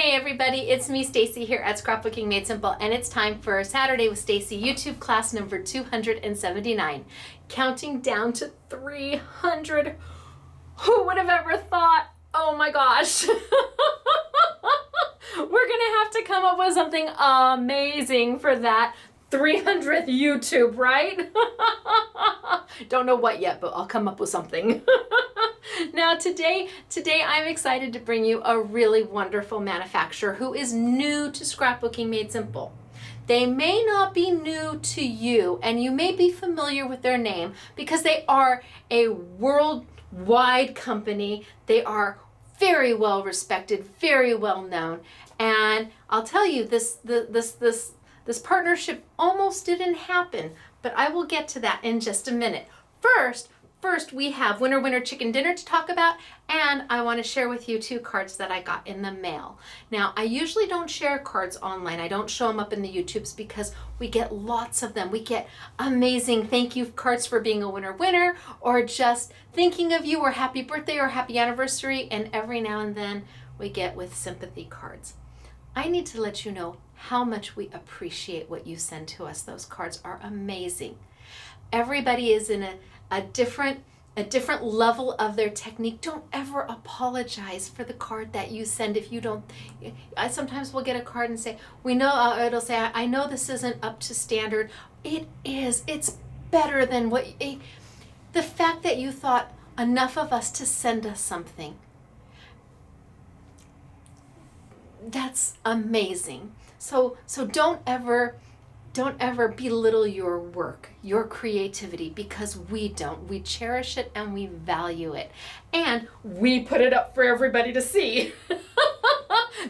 Hey everybody, it's me Stacey here at Scrapbooking Made Simple, and it's time for Saturday with Stacey YouTube class number 279. Counting down to 300. Who would have ever thought? Oh my gosh. We're gonna have to come up with something amazing for that 300th YouTube, right? Don't know what yet, but I'll come up with something. Now today I'm excited to bring you a really wonderful manufacturer who is new to Scrapbooking Made Simple. They may not be new to you, and you may be familiar with their name because they are a worldwide company. They are very well respected, very well known, and I'll tell you, this partnership almost didn't happen, but I will get to that in just a minute. First, we have Winner Winner Chicken Dinner to talk about, and I want to share with you 2 cards that I got in the mail. Now, I usually don't share cards online. I don't show them up in the YouTubes because we get lots of them. We get amazing thank you cards for being a winner winner, or just thinking of you, or happy birthday or happy anniversary, and every now and then we get with sympathy cards. I need to let you know how much we appreciate what you send to us. Those cards are amazing. Everybody is in a different level of their technique. Don't ever apologize for the card that you send if you don't. I sometimes will get a card and say, we know, it'll say, I know this isn't up to standard. It is. It's better than what, the fact that you thought enough of us to send us something. That's amazing. So don't ever belittle your work, your creativity, because we don't. We cherish it and we value it. And we put it up for everybody to see.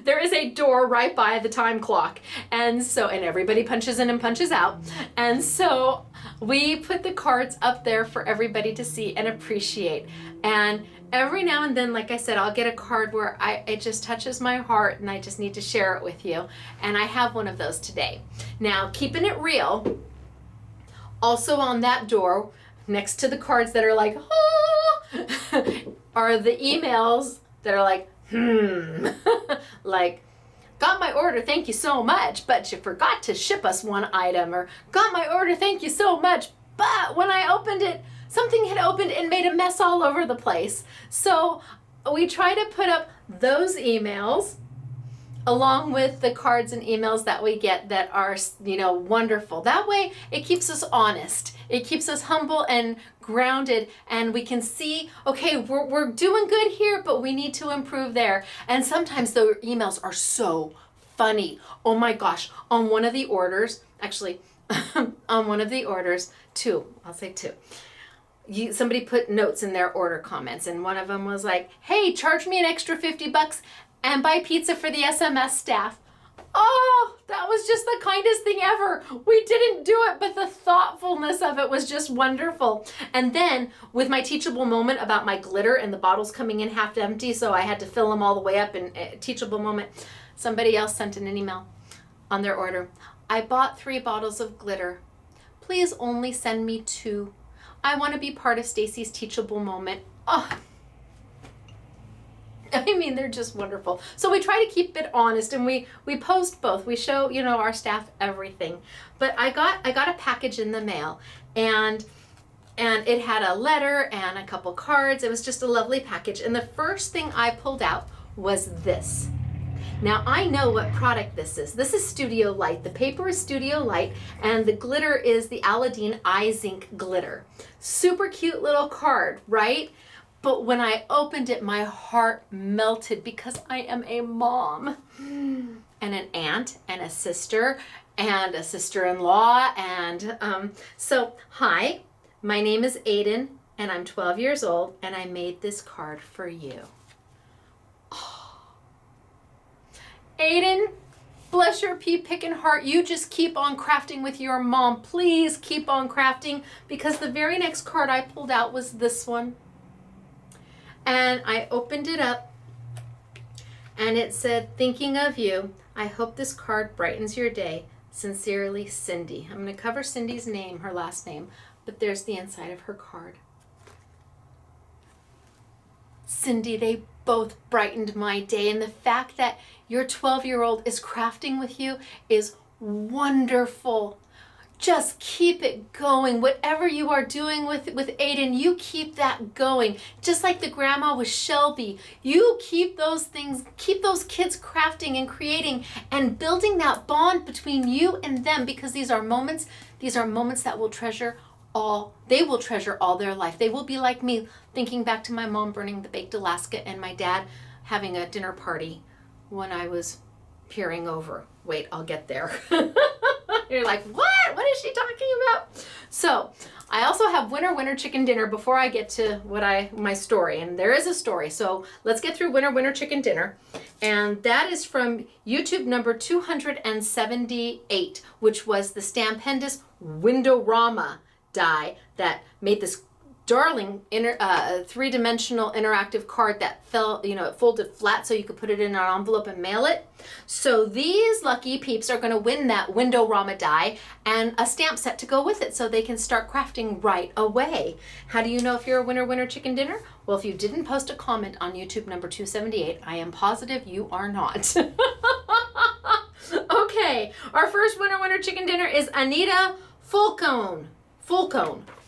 There is a door right by the time clock. And everybody punches in and punches out. And so we put the cards up there for everybody to see and appreciate. And every now and then, like I said, I'll get a card where it just touches my heart and I just need to share it with you. And I have one of those today. Now, keeping it real, also on that door, next to the cards that are like, oh, are the emails that are like, like, got my order, thank you so much, but you forgot to ship us one item, or got my order, thank you so much, but when I opened it, something had opened and made a mess all over the place. So we try to put up those emails along with the cards and emails that we get that are, wonderful. That way it keeps us honest. It keeps us humble and grounded, and we can see, okay, we're doing good here, but we need to improve there. And sometimes the emails are so funny. Oh my gosh, on one of the orders, actually, on one of the orders, 2, I'll say 2. Somebody put notes in their order comments, and one of them was like, hey, charge me an extra $50 and buy pizza for the SMS staff. Oh, that was just the kindest thing ever. We didn't do it, but the thoughtfulness of it was just wonderful. And then with my teachable moment about my glitter and the bottles coming in half empty, so I had to fill them all the way up in a teachable moment, somebody else sent in an email on their order. I bought 3 bottles of glitter. Please only send me 2. I want to be part of Stacey's teachable moment. Oh, I mean, they're just wonderful. So we try to keep it honest, and we post both. We show, our staff everything. But I got a package in the mail, and it had a letter and a couple cards. It was just a lovely package. And the first thing I pulled out was this. Now, I know what product this is. This is Studio Light. The paper is Studio Light, and the glitter is the Aladdin Eyes Ink glitter. Super cute little card, right? But when I opened it, my heart melted because I am a mom and an aunt and a sister and a sister-in-law. And so, hi, my name is Aiden, and I'm 12 years old, and I made this card for you. Aiden, bless your pea-picking heart. You just keep on crafting with your mom. Please keep on crafting, because the very next card I pulled out was this one. And I opened it up, and it said, thinking of you, I hope this card brightens your day. Sincerely, Cindy. I'm going to cover Cindy's name, her last name, but there's the inside of her card. Cindy, they both brightened my day. And the fact that your 12-year-old is crafting with you is wonderful. Just keep it going. Whatever you are doing with Aiden, you keep that going. Just like the grandma with Shelby, you keep those things, keep those kids crafting and creating and building that bond between you and them, because these are moments that will treasure they will treasure all their life. They will be like me, thinking back to my mom burning the baked Alaska and my dad having a dinner party when I was peering over. Wait, I'll get there. You're like, what? What is she talking about? So I also have winner chicken dinner before I get to my story. And there is a story. So let's get through winner chicken dinner. And that is from YouTube number 278, which was the Stampendous Windorama die that made this darling three-dimensional interactive card that it folded flat so you could put it in an envelope and mail it. So these lucky peeps are going to win that Windorama die and a stamp set to go with it so they can start crafting right away. How do you know if you're a winner chicken dinner? Well, if you didn't post a comment on YouTube number 278, I am positive you are not. Okay, our first winner chicken dinner is Anita Fulcone.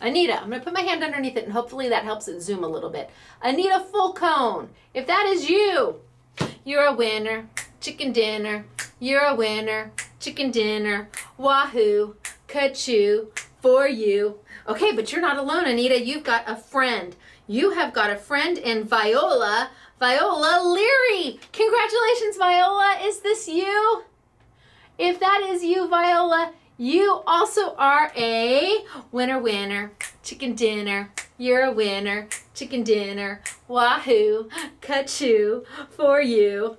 Anita, I'm going to put my hand underneath it and hopefully that helps it zoom a little bit. Anita Fulcone, if that is you, you're a winner, chicken dinner. You're a winner, chicken dinner. Wahooooo Kachooooo for you. Okay, but you're not alone, Anita. You've got a friend. You have got a friend in Viola Leary. Congratulations, Viola. Is this you? If that is you, Viola, you also are a winner, chicken dinner. You're a winner, chicken dinner. Wahooooo Kachooooo for you.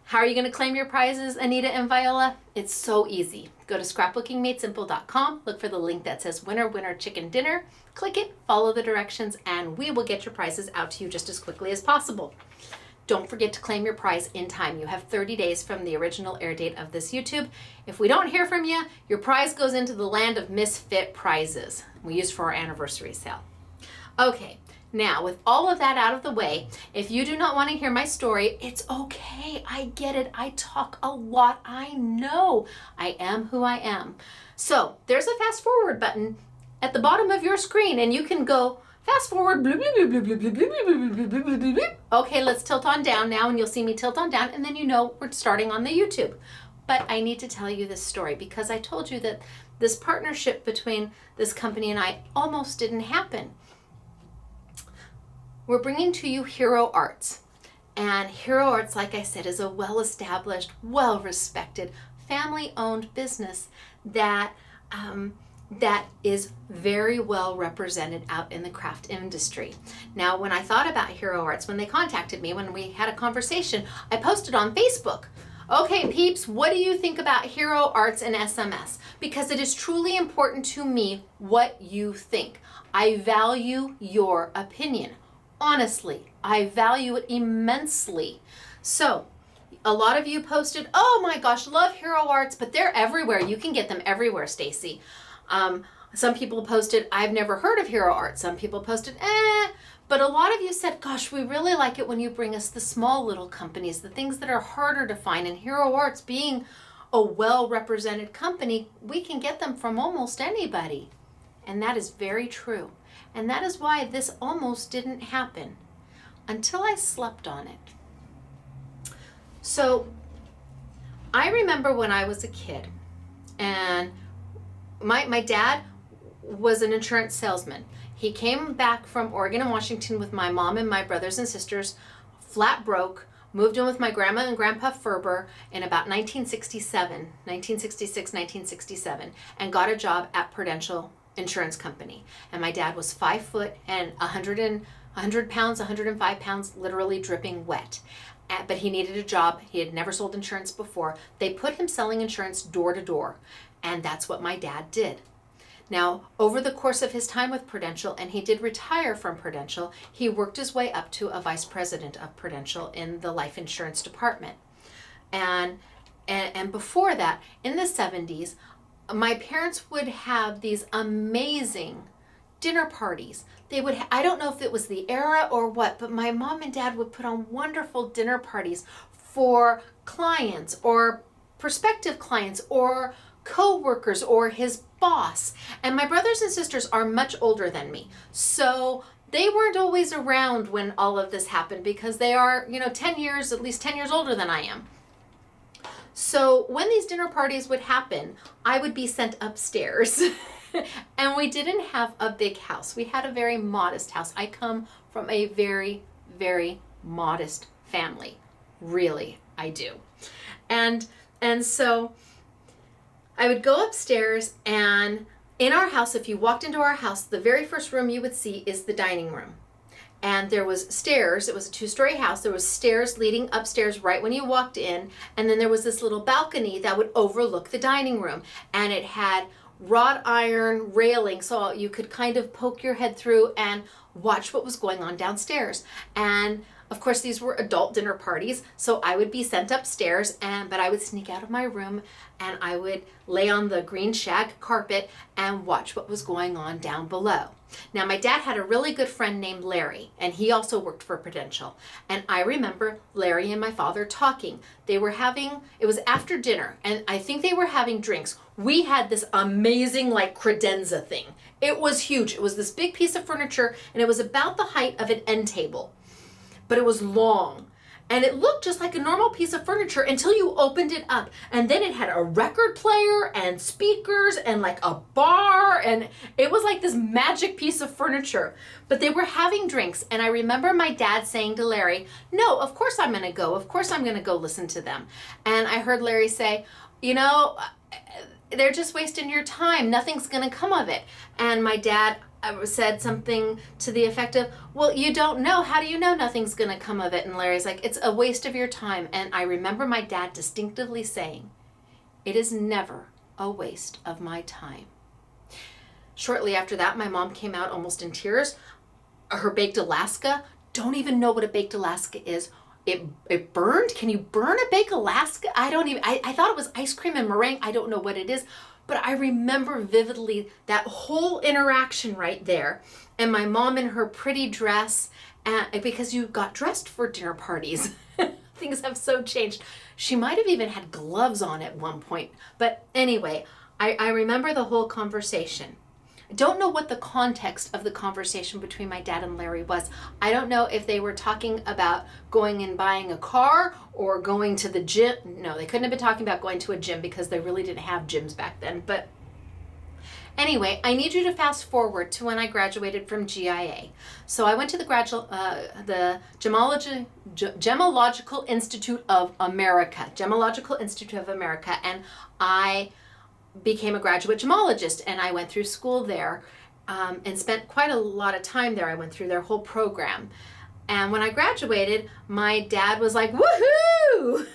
How are you going to claim your prizes, Anita and Viola? It's so easy. Go to scrapbookingmadesimple.com, look for the link that says winner chicken dinner, click it, follow the directions, and we will get your prizes out to you just as quickly as possible. Don't forget to claim your prize in time. You have 30 days from the original air date of this YouTube. If we don't hear from you, your prize goes into the land of misfit prizes we use for our anniversary sale. Okay, now with all of that out of the way, if you do not want to hear my story, it's okay. I get it. I talk a lot. I know. I am who I am. So there's a fast forward button at the bottom of your screen and you can go fast forward. Okay, let's tilt on down now and you'll see me tilt on down and then you know we're starting on the YouTube. But I need to tell you this story because I told you that this partnership between this company and I almost didn't happen. We're bringing to you Hero Arts. And Hero Arts, like I said, is a well-established, well-respected, family-owned business that is very well represented out in the craft industry. Now, when I thought about Hero Arts, when they contacted me, when we had a conversation, I posted on Facebook, okay, peeps, what do you think about Hero Arts and SMS? Because it is truly important to me what you think. I value your opinion. Honestly, I value it immensely. So, a lot of you posted, oh my gosh, love Hero Arts, but they're everywhere. You can get them everywhere, Stacey. Some people posted, I've never heard of Hero Arts. Some people posted, but a lot of you said, gosh, we really like it when you bring us the small little companies, the things that are harder to find. And Hero Arts being a well-represented company, we can get them from almost anybody. And that is very true. And that is why this almost didn't happen until I slept on it. So I remember when I was a kid and my dad was an insurance salesman. He came back from Oregon and Washington with my mom and my brothers and sisters, flat broke, moved in with my grandma and grandpa Ferber in about 1967, and got a job at Prudential Insurance Company. And my dad was 5 foot and 100 pounds, 105 pounds, literally dripping wet. But he needed a job. He had never sold insurance before. They put him selling insurance door to door. And that's what my dad did. Now, over the course of his time with Prudential, and he did retire from Prudential, he worked his way up to a vice president of Prudential in the life insurance department. And before that, in the 70s, my parents would have these amazing dinner parties. They would, I don't know if it was the era or what, but my mom and dad would put on wonderful dinner parties for clients or prospective clients or co-workers or his boss. And my brothers and sisters are much older than me. So they weren't always around when all of this happened because they are, you know, 10 years, at least 10 years older than I am. So when these dinner parties would happen, I would be sent upstairs. And we didn't have a big house. We had a very modest house. I come from a very, very modest family. Really, I do. And so I would go upstairs, and in our house, if you walked into our house, the very first room you would see is the dining room. And there was stairs. It was a 2-story house. There was stairs leading upstairs right when you walked in. And then there was this little balcony that would overlook the dining room. And it had wrought iron railing so you could kind of poke your head through and watch what was going on downstairs. And of course, these were adult dinner parties, so I would be sent upstairs, but I would sneak out of my room and I would lay on the green shag carpet and watch what was going on down below. Now, my dad had a really good friend named Larry, and he also worked for Prudential. And I remember Larry and my father talking. They were having, it was after dinner, and I think they were having drinks. We had this amazing, like, credenza thing. It was huge. It was this big piece of furniture, and it was about the height of an end table. But it was long, and it looked just like a normal piece of furniture until you opened it up. And then it had a record player and speakers and like a bar, and it was like this magic piece of furniture. But they were having drinks, and I remember my dad saying to Larry, "No, of course I'm gonna go. Of course I'm gonna go listen to them." And I heard Larry say, "You know, they're just wasting your time. Nothing's gonna come of it." And my dad said something to the effect of, "Well, you don't know. How do you know nothing's gonna come of it?" And Larry's like, "It's a waste of your time." And I remember my dad distinctively saying, "It is never a waste of my time." Shortly after that, my mom came out almost in tears. Her baked Alaska, don't even know what a baked Alaska is. It burned? Can you burn a baked Alaska? I thought it was ice cream and meringue. I don't know what it is. But I remember vividly that whole interaction right there. And my mom in her pretty dress, because you got dressed for dinner parties. Things have so changed. She might have even had gloves on at one point. But anyway, I remember the whole conversation. I don't know what the context of the conversation between my dad and Larry was. I don't know if they were talking about going and buying a car or going to the gym. No, they couldn't have been talking about going to a gym because they really didn't have gyms back then. But anyway, I need you to fast forward to when I graduated from GIA. So I went to the Gemological Institute of America, and I became a graduate gemologist, and I went through school there and spent quite a lot of time there. I went through their whole program. And when I graduated, my dad was like, "Woohoo!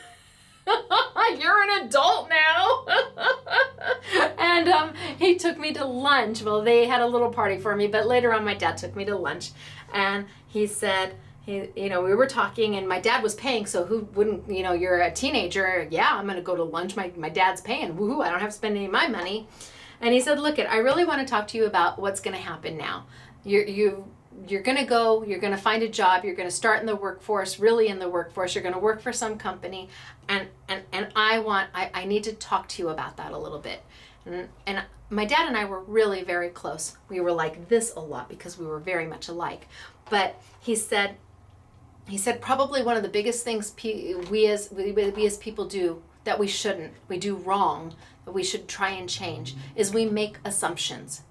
You're an adult now." And he took me to lunch. Well, they had a little party for me, but later on my dad took me to lunch, and he said, we were talking, and my dad was paying, so who wouldn't, you're a teenager, yeah, I'm gonna go to lunch, my dad's paying, woohoo, I don't have to spend any of my money. And he said, "Look, I really want to talk to you about what's gonna happen now. You're gonna go, you're gonna find a job, you're gonna start in the workforce, really in the workforce, you're gonna work for some company, and I need to talk to you about that a little bit." And my dad and I were really very close. We were like this a lot because we were very much alike. But he said probably one of the biggest things we as people do that we do wrong, that we should try and change, is we make assumptions.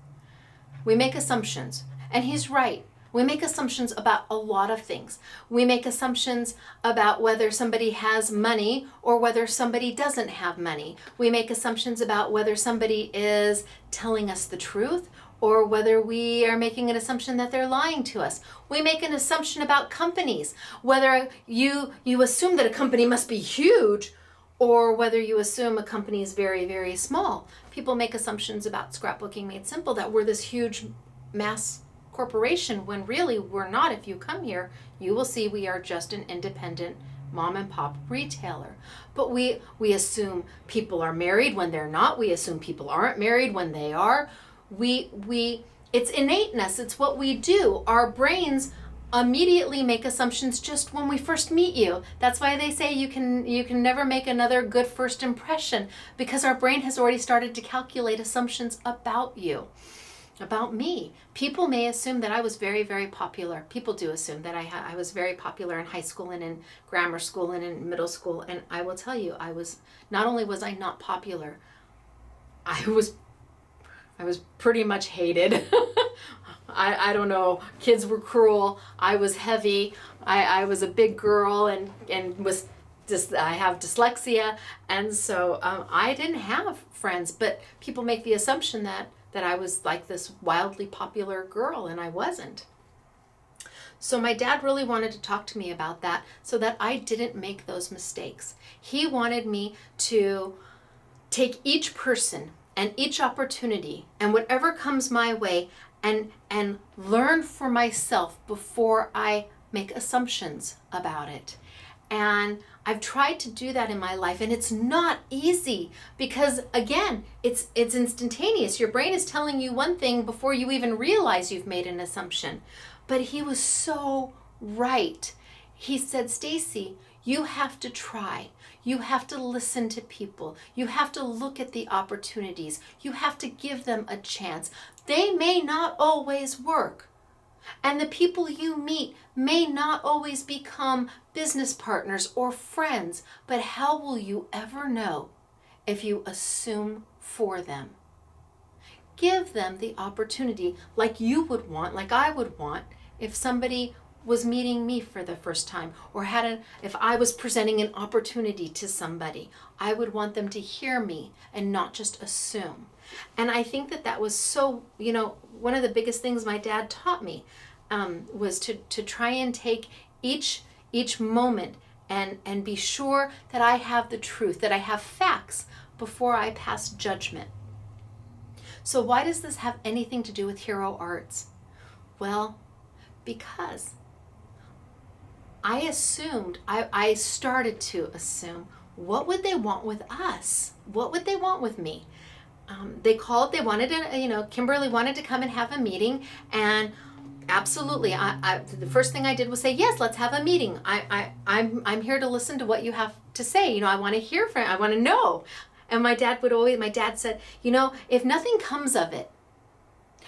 We make assumptions. And he's right. We make assumptions about a lot of things. We make assumptions about whether somebody has money or whether somebody doesn't have money. We make assumptions about whether somebody is telling us the truth or whether we are making an assumption that they're lying to us. We make an assumption about companies, whether you assume that a company must be huge or whether you assume a company is very, very small. People make assumptions about Scrapbooking Made Simple that we're this huge mass corporation when really we're not. If you come here, you will see we are just an independent mom and pop retailer. But we assume people are married when they're not. We assume people aren't married when they are. We It's innateness. It's what we do. Our brains immediately make assumptions just when we first meet you. That's why they say you can never make another good first impression, because our brain has already started to calculate assumptions about you, about me. People may assume that I was very, very popular. People do assume that I was very popular in high school and in grammar school and in middle school. And I will tell you, not only was I not popular, I was pretty much hated. I don't know, kids were cruel. I was heavy. I was a big girl and I have dyslexia. And so I didn't have friends, but people make the assumption that I was like this wildly popular girl, and I wasn't. So my dad really wanted to talk to me about that so that I didn't make those mistakes. He wanted me to take each person and each opportunity and whatever comes my way and learn for myself before I make assumptions about it. And I've tried to do that in my life, and it's not easy because, again, it's instantaneous. Your brain is telling you one thing before you even realize you've made an assumption. But he was so right. He said, Stacey, you have to try. You have to listen to people. You have to look at the opportunities. You have to give them a chance. They may not always work. And the people you meet may not always become business partners or friends, but how will you ever know if you assume for them? Give them the opportunity like you would want, like I would want, if somebody was meeting me for the first time, or if I was presenting an opportunity to somebody, I would want them to hear me and not just assume. And I think that was so, one of the biggest things my dad taught me was to try and take each moment and be sure that I have the truth, that I have facts before I pass judgment. So why does this have anything to do with Hero Arts? Well, because I started to assume, what would they want with us? What would they want with me? They wanted Kimberly wanted to come and have a meeting, and absolutely, the first thing I did was say, yes, let's have a meeting. I'm here to listen to what you have to say. I want to hear from, I want to know. And my dad said, if nothing comes of it,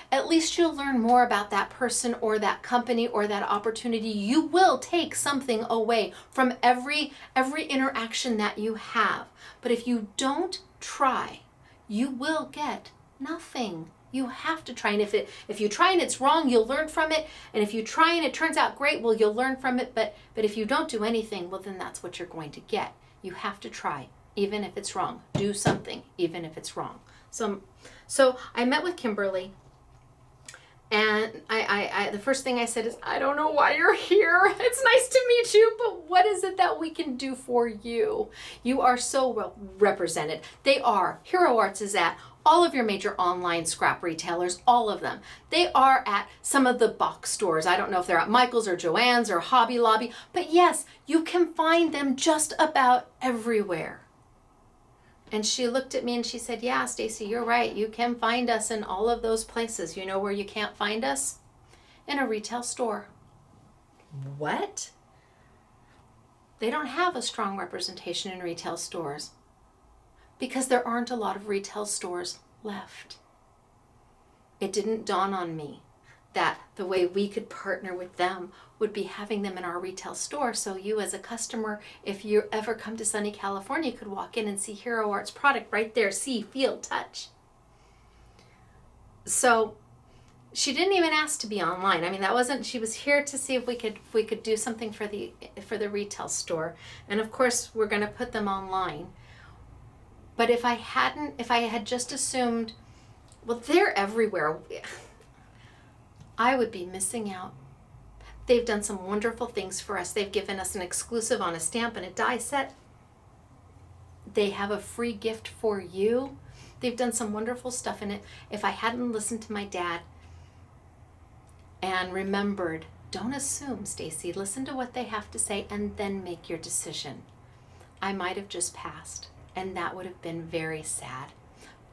at least you'll learn more about that person or that company or that opportunity. You will take something away from every interaction that you have. But if you don't try, you will get nothing. You have to try. And if you try and it's wrong, you'll learn from it. And if you try and it turns out great, well, you'll learn from it. But if you don't do anything, well, then that's what you're going to get. You have to try, even if it's wrong. Do something, even if it's wrong. So I met with Kimberly. And I the first thing I said is, I don't know why you're here. It's nice to meet you, but what is it that we can do for you? You are so well represented. They are. Hero Arts is at all of your major online scrap retailers, all of them. They are at some of the box stores. I don't know if they're at Michael's or Joann's or Hobby Lobby, but yes, you can find them just about everywhere. And she looked at me and she said, yeah, Stacey, you're right. You can find us in all of those places. You know where you can't find us? In a retail store. What? They don't have a strong representation in retail stores because there aren't a lot of retail stores left. It didn't dawn on me that the way we could partner with them would be having them in our retail store. So you as a customer, if you ever come to sunny California, could walk in and see Hero Arts product right there, see, feel, touch. So she didn't even ask to be online. I mean, she was here to see if we could do something for the retail store. And of course, we're going to put them online. But if I had just assumed, well, they're everywhere, I would be missing out. They've done some wonderful things for us. They've given us an exclusive on a stamp and a die set. They have a free gift for you. They've done some wonderful stuff in it. If I hadn't listened to my dad and remembered, don't assume, Stacey, listen to what they have to say and then make your decision, I might have just passed. And that would have been very sad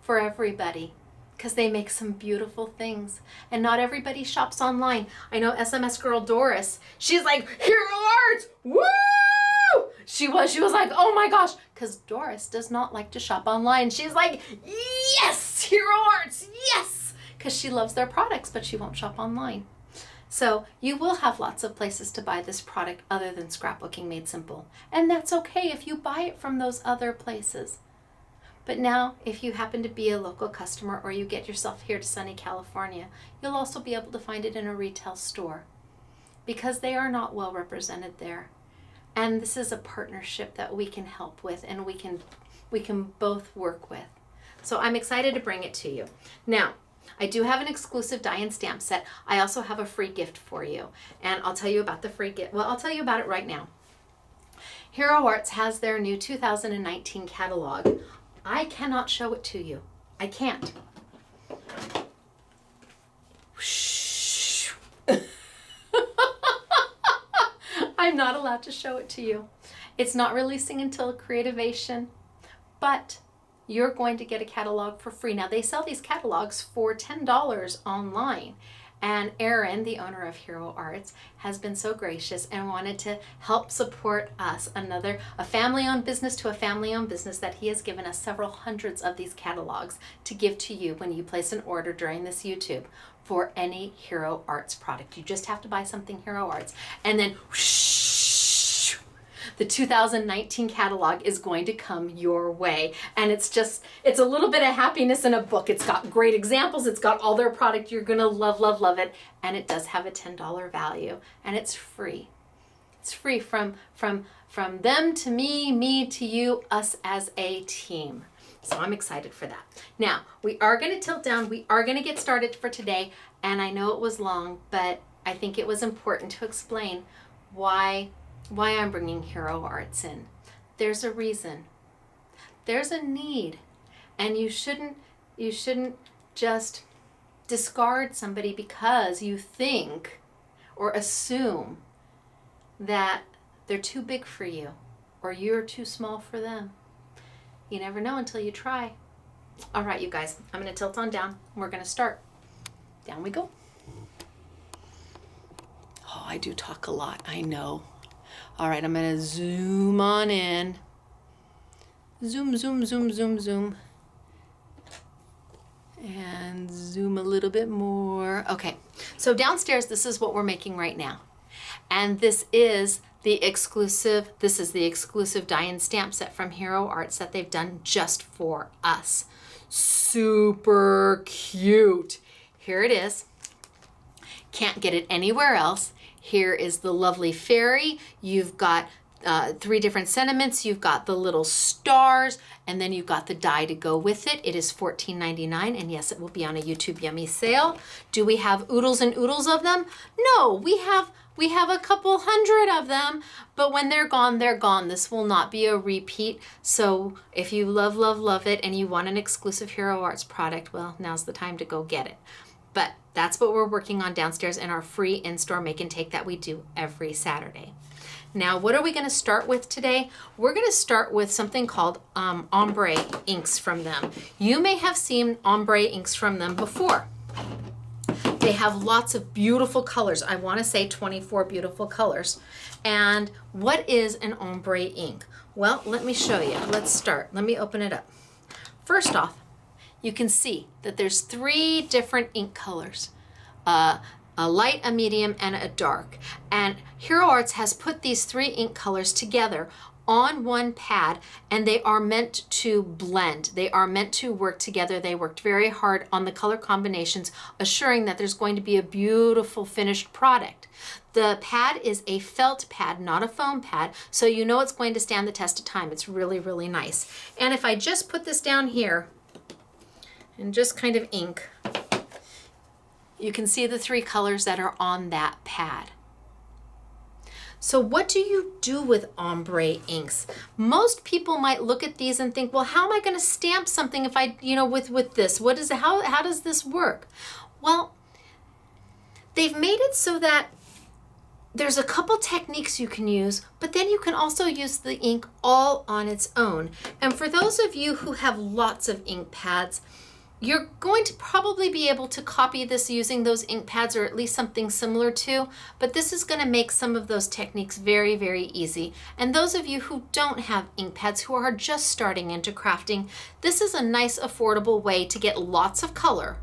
for everybody. because they make some beautiful things. And not everybody shops online. I know SMS girl Doris, she's like, Hero Arts, woo! She was like, oh my gosh, because Doris does not like to shop online. She's like, yes, Hero Arts, yes, because she loves their products, but she won't shop online. So you will have lots of places to buy this product other than Scrapbooking Made Simple. And that's okay if you buy it from those other places. But now, if you happen to be a local customer or you get yourself here to sunny California, you'll also be able to find it in a retail store because they are not well represented there. And this is a partnership that we can help with and we can both work with. So I'm excited to bring it to you. Now, I do have an exclusive die and stamp set. I also have a free gift for you. And I'll tell you about the free gift. Well, I'll tell you about it right now. Hero Arts has their new 2019 catalog. I cannot show it to you. I can't. I'm not allowed to show it to you. It's not releasing until Creativation, but you're going to get a catalog for free. Now, they sell these catalogs for $10 online. And Erin, the owner of Hero Arts, has been so gracious and wanted to help support us, a family-owned business to a family-owned business, that he has given us several hundreds of these catalogs to give to you when you place an order during this YouTube for any Hero Arts product. You just have to buy something Hero Arts. And then whoosh, the 2019 catalog is going to come your way. And it's a little bit of happiness in a book. It's got great examples. It's got all their product. You're going to love, love, love it. And it does have a $10 value. And it's free. It's free from them to me to you, us as a team. So I'm excited for that. Now, we are going to tilt down. We are going to get started for today. And I know it was long, but I think it was important to explain why I'm bringing Hero Arts in. There's a reason. There's a need. And you shouldn't just discard somebody because you think or assume that they're too big for you or you're too small for them. You never know until you try. All right, you guys, I'm going to tilt on down. We're going to start. Down we go. Oh, I do talk a lot, I know. All right, I'm going to zoom on in. Zoom, zoom, zoom, zoom, zoom. And zoom a little bit more. Okay, so downstairs, this is what we're making right now. And this is the exclusive die and stamp set from Hero Arts that they've done just for us. Super cute. Here it is. Can't get it anywhere else. Here is the lovely fairy. You've got 3 different sentiments. You've got the little stars, and then you've got the die to go with it. It is $14.99, and yes, it will be on a YouTube Yummy sale. Do we have oodles and oodles of them? No, we have a couple hundred of them, but when they're gone, they're gone. This will not be a repeat. So if you love, love, love it and you want an exclusive Hero Arts product, well, now's the time to go get it. But that's what we're working on downstairs in our free in-store make and take that we do every Saturday. Now, what are we going to start with today? We're going to start with something called Ombre Inks from them. You may have seen Ombre Inks from them before. They have lots of beautiful colors. I want to say 24 beautiful colors. And what is an ombre ink? Well, let me show you. Let's start. Let me open it up. First off, you can see that there's 3 different ink colors. A light, a medium, and a dark. And Hero Arts has put these 3 ink colors together on one pad, and they are meant to blend. They are meant to work together. They worked very hard on the color combinations, assuring that there's going to be a beautiful finished product. The pad is a felt pad, not a foam pad, so you know it's going to stand the test of time. It's really, really nice. And if I just put this down here and just kind of ink, you can see the 3 colors that are on that pad. So what do you do with ombre inks? Most people might look at these and think, well, how am I going to stamp something if I, with this? How does this work? Well, they've made it so that there's a couple techniques you can use, but then you can also use the ink all on its own. And for those of you who have lots of ink pads, You're going to probably be able to copy this using those ink pads or at least something similar to, but this is going to make some of those techniques very, very easy. And those of you who don't have ink pads, who are just starting into crafting, this is a nice affordable way to get lots of color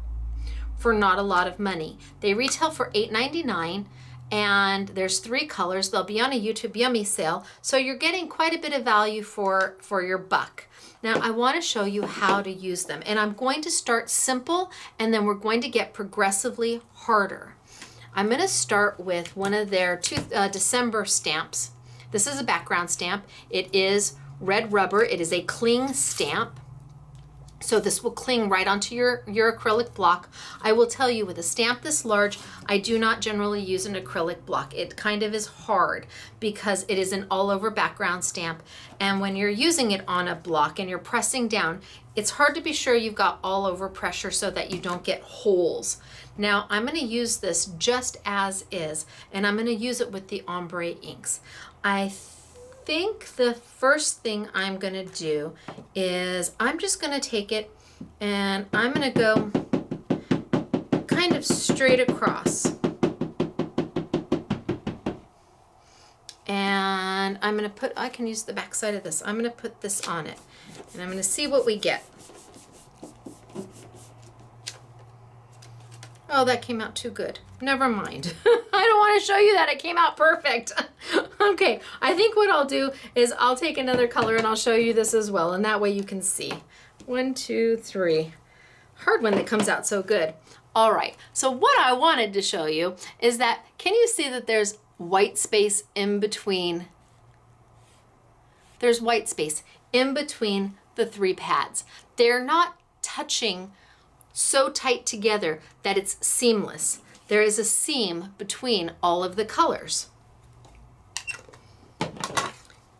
for not a lot of money. They retail for $8.99 and there's 3 colors. They'll be on a YouTube Yummy sale, so you're getting quite a bit of value for your buck. Now I want to show you how to use them, and I'm going to start simple and then we're going to get progressively harder. I'm going to start with one of their December stamps. This is a background stamp. It is red rubber. It is a cling stamp. So this will cling right onto your acrylic block. I will tell you, with a stamp this large, I do not generally use an acrylic block. It kind of is hard because it is an all over background stamp. And when you're using it on a block and you're pressing down, it's hard to be sure you've got all over pressure so that you don't get holes. Now I'm going to use this just as is, and I'm going to use it with the ombre inks. I think the first thing I'm going to do is I'm just going to take it and I'm going to go kind of straight across. And I'm going to put, I can use the back side of this. I'm going to put this on it and I'm going to see what we get. Oh, that came out too good. Never mind. I don't want to show you that. It came out perfect. Okay, I think what I'll do is I'll take another color and I'll show you this as well, and that way you can see. 1, 2, 3. Hard when it comes out so good. All right, so what I wanted to show you is that, can you see that there's white space in between? There's white space in between the 3 pads. They're not touching so tight together that it's seamless. There is a seam between all of the colors,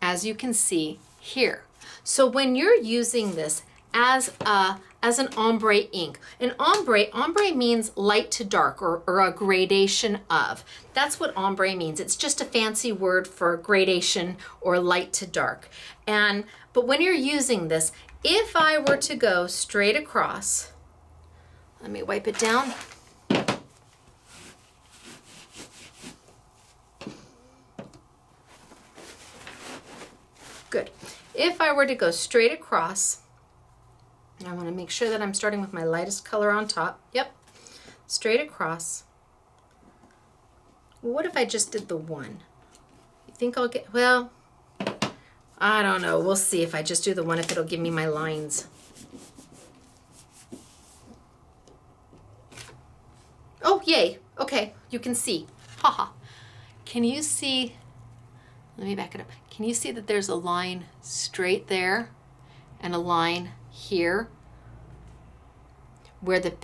as you can see here. So when you're using this as an ombre ink, an ombre means light to dark, or a gradation of. That's what ombre means. It's just a fancy word for gradation or light to dark. But when you're using this, if I were to go straight across, let me wipe it down. Good. If I were to go straight across, I want to make sure that I'm starting with my lightest color on top. Yep. Straight across. What if I just did the 1? You think I'll get, well, I don't know. We'll see if I just do the 1, if it'll give me my lines. Oh, yay. Okay, you can see. Haha. Can you see, let me back it up. Can you see that there's a line straight there and a line here where the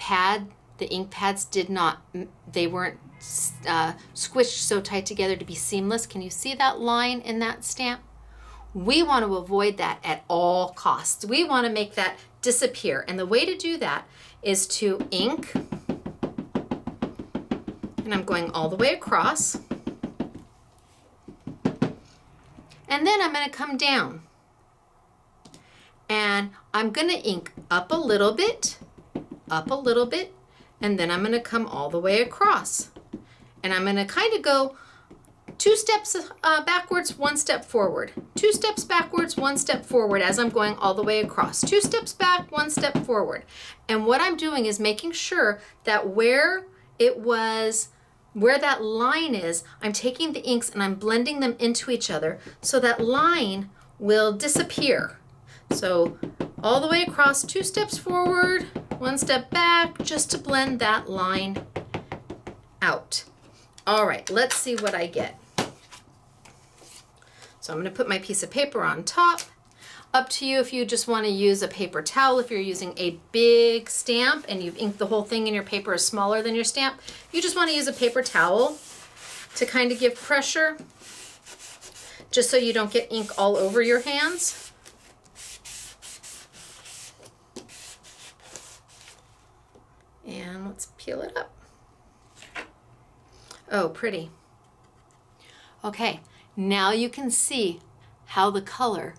ink pads did not, they weren't squished so tight together to be seamless? Can you see that line in that stamp? We want to avoid that at all costs. We want to make that disappear. And the way to do that is to ink, and I'm going all the way across. And then I'm going to come down. And I'm going to ink up a little bit, and then I'm going to come all the way across. And I'm going to kind of go 2 steps backwards, 1 step forward. 2 steps backwards, 1 step forward as I'm going all the way across. 2 steps back, 1 step forward. And what I'm doing is making sure that where that line is, I'm taking the inks and I'm blending them into each other so that line will disappear. So all the way across, 2 steps forward, 1 step back, just to blend that line out. All right, let's see what I get. So I'm going to put my piece of paper on top. Up to you if you just want to use a paper towel. If you're using a big stamp and you've inked the whole thing and your paper is smaller than your stamp, you just want to use a paper towel to kind of give pressure, just so you don't get ink all over your hands. And let's peel it up. Oh, pretty. Okay, now you can see how the color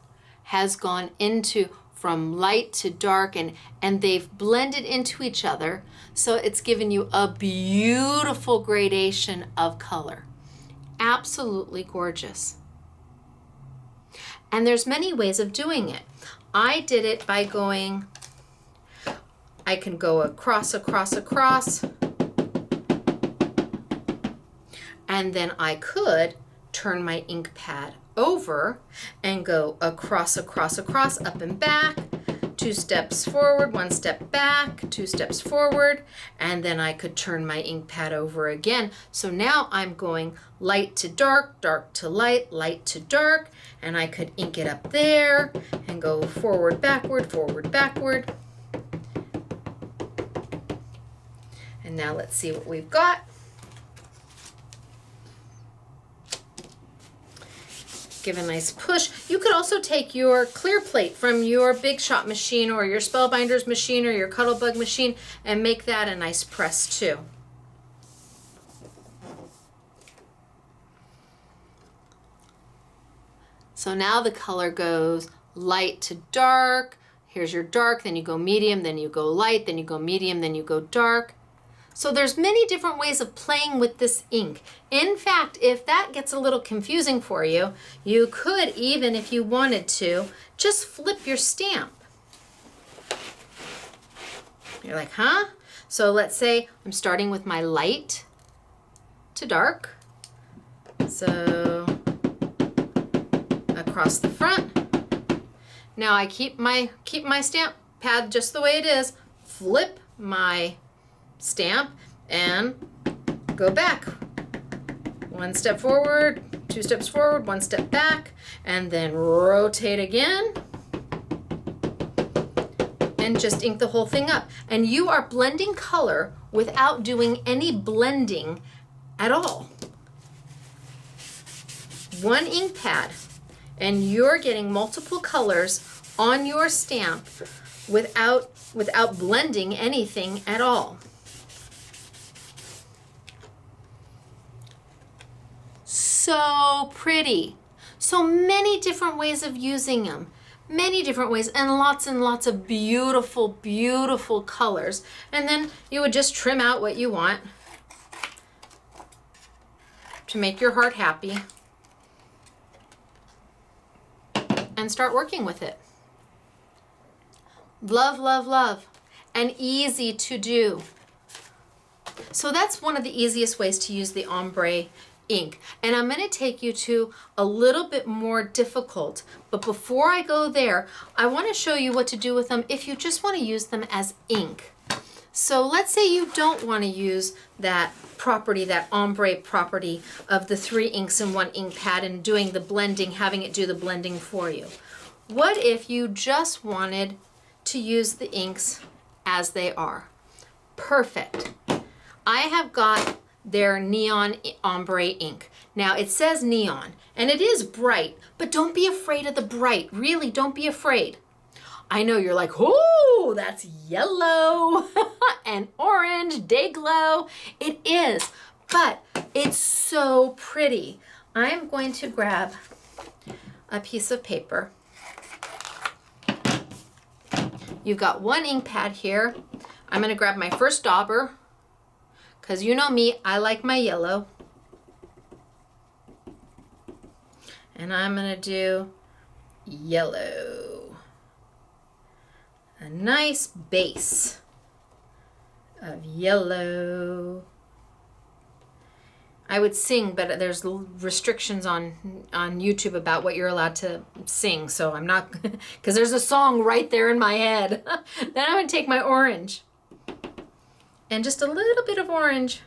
has gone into from light to dark, and they've blended into each other. So it's given you a beautiful gradation of color. Absolutely gorgeous. And there's many ways of doing it. I did it by going, I can go across, across, across, and then I could turn my ink pad over and go across, across, across, up and back, 2 steps forward, 1 step back, 2 steps forward, and then I could turn my ink pad over again. So now I'm going light to dark, dark to light, light to dark, and I could ink it up there and go forward, backward, forward, backward. And now let's see what we've got. Give a nice push. You could also take your clear plate from your Big Shot machine or your Spellbinders machine or your Cuttlebug machine and make that a nice press too. So now the color goes light to dark. Here's your dark, then you go medium, then you go light, then you go medium, then you go dark. So there's many different ways of playing with this ink. In fact, if that gets a little confusing for you, you could even, if you wanted to, just flip your stamp. You're like, huh? So let's say I'm starting with my light to dark. So across the front. Now I keep my stamp pad just the way it is, flip my stamp and go back. 1 step forward, 2 steps forward, 1 step back, and then rotate again and just ink the whole thing up. And you are blending color without doing any blending at all. 1 ink pad, and you're getting multiple colors on your stamp without blending anything at all. So pretty. So many different ways of using them. Many different ways and lots of beautiful, beautiful colors. And then you would just trim out what you want to make your heart happy and start working with it. Love, love, love, and easy to do. So that's one of the easiest ways to use the ombre ink. And I'm going to take you to a little bit more difficult. But before I go there, I want to show you what to do with them if you just want to use them as ink. So let's say you don't want to use that property, that ombre property of the 3 inks in 1 ink pad and doing the blending, having it do the blending for you. What if you just wanted to use the inks as they are? Perfect. I have got their neon ombre ink. Now it says neon and it is bright, but don't be afraid of the bright. Really, don't be afraid. I know you're like, oh, that's yellow and orange, day glow. It is, but it's so pretty. I'm going to grab a piece of paper. You've got 1 ink pad here. I'm going to grab my first dauber, because you know me, I like my yellow. And I'm going to do yellow. A nice base of yellow. I would sing, but there's restrictions on YouTube about what you're allowed to sing, so I'm not, because there's a song right there in my head. Then I'm going to take my orange. And just a little bit of orange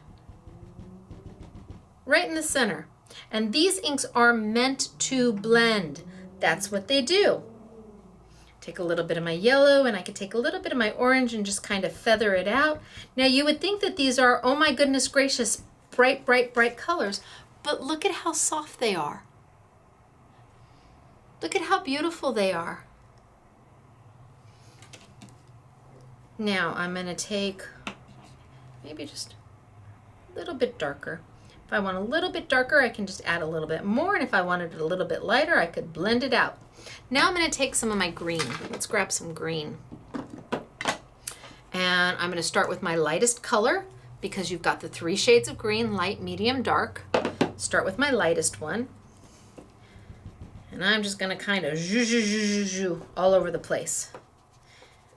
right in the center. And these inks are meant to blend. That's what they do. Take a little bit of my yellow and I could take a little bit of my orange and just kind of feather it out. Now you would think that these are, oh my goodness gracious, bright, bright, bright colors, but look at how soft they are. Look at how beautiful they are. Now I'm going to take maybe just a little bit darker. If I want a little bit darker, I can just add a little bit more, and if I wanted it a little bit lighter, I could blend it out. Now I'm going to take some of my green. Let's grab some green. And I'm going to start with my lightest color because you've got the 3 shades of green, light, medium, dark. Start with my lightest one. And I'm just going to kind of zhoo, zhoo, zhoo, zhoo, zhoo all over the place.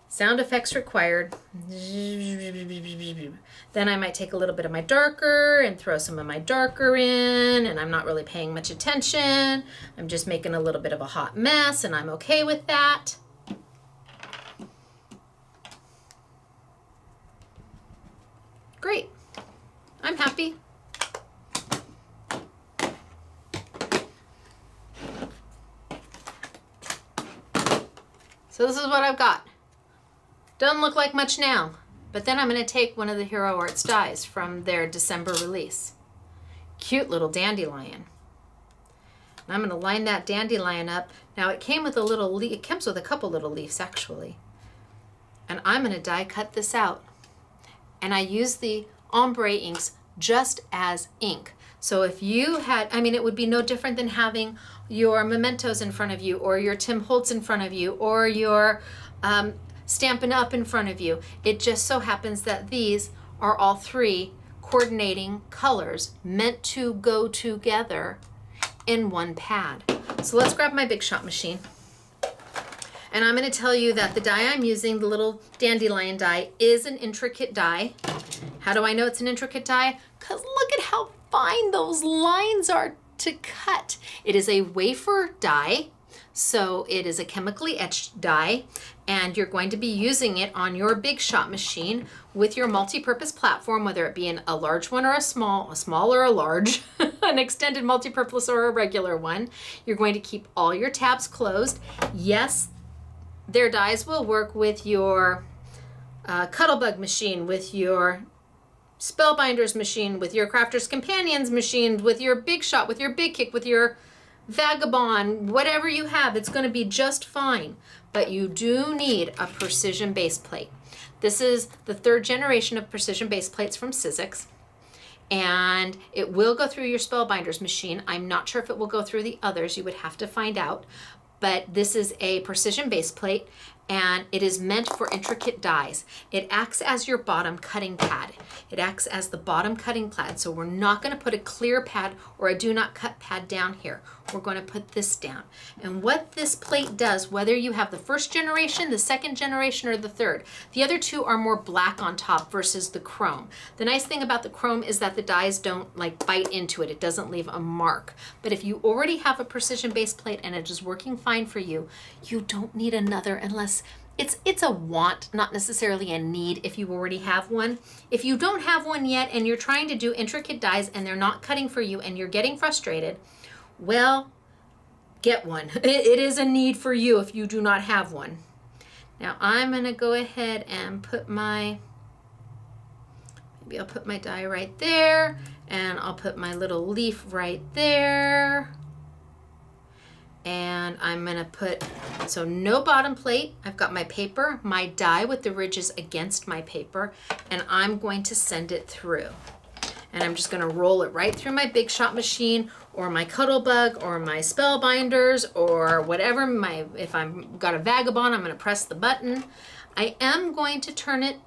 Sound effects required. Then I might take a little bit of my darker and throw some of my darker in, and I'm not really paying much attention. I'm just making a little bit of a hot mess, and I'm okay with that. Great. I'm happy. So this is what I've got. Doesn't look like much now, but then I'm going to take one of the Hero Arts dies from their December release. Cute little dandelion. And I'm going to line that dandelion up. Now it came with a little leaf. It comes with a couple little leaves actually. And I'm going to die cut this out. And I use the ombre inks just as ink. So if you had, I mean, it would be no different than having your mementos in front of you, or your Tim Holtz in front of you, or your Stampin' Up in front of you. It just so happens that these are all 3 coordinating colors meant to go together in one pad. So let's grab my Big Shot machine. And I'm going to tell you that the die I'm using, the little dandelion die, is an intricate die. How do I know it's an intricate die? Because look at how fine those lines are to cut. It is a wafer die. So it is a chemically etched die, and you're going to be using it on your Big Shot machine with your multi-purpose platform, whether it be in a large one or a small or a large, an extended multi-purpose or a regular one. You're going to keep all your tabs closed. Yes, their dies will work with your Cuttlebug machine, with your Spellbinders machine, with your Crafter's Companions machine, with your Big Shot, with your Big Kick, with your Vagabond, whatever you have, it's going to be just fine. But you do need a precision base plate. This is the 3rd generation of precision base plates from Sizzix, and it will go through your Spellbinders machine. I'm not sure if it will go through the others. You would have to find out. But this is a precision base plate, and it is meant for intricate dies. It acts as your bottom cutting pad. It acts as the bottom cutting pad. So we're not going to put a clear pad or a do not cut pad down here. We're going to put this down. And what this plate does, whether you have the 1st generation, the 2nd generation, or the 3rd, the other 2 are more black on top versus the chrome. The nice thing about the chrome is that the dies don't like bite into it. It doesn't leave a mark. But if you already have a precision base plate and it is working fine for you, you don't need another unless it's a want, not necessarily a need if you already have one. If you don't have one yet and you're trying to do intricate dies and they're not cutting for you and you're getting frustrated, well, get one. It is a need for you if you do not have one. Now I'm going to go ahead and put maybe I'll put my die right there, and I'll put my little leaf right there. And I'm going to put, so no bottom plate. I've got my paper, my die with the ridges against my paper, and I'm going to send it through. And I'm just going to roll it right through my Big Shot machine, or my Cuttlebug, or my Spellbinders, or whatever. If I've got a Vagabond, I'm going to press the button. I am going to turn it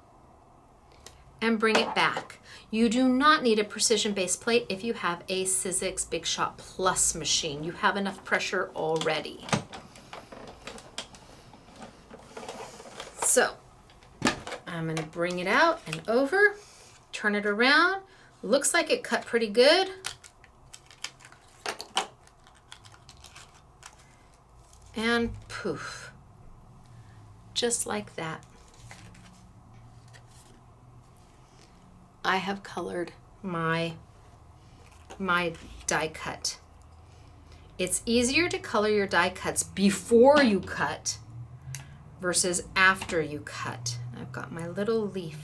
and bring it back. You do not need a precision base plate if you have a Sizzix Big Shot Plus machine. You have enough pressure already. So I'm going to bring it out and over, turn it around. Looks like it cut pretty good. And poof, just like that. I have colored my die cut. It's easier to color your die cuts before you cut versus after you cut. I've got my little leaf.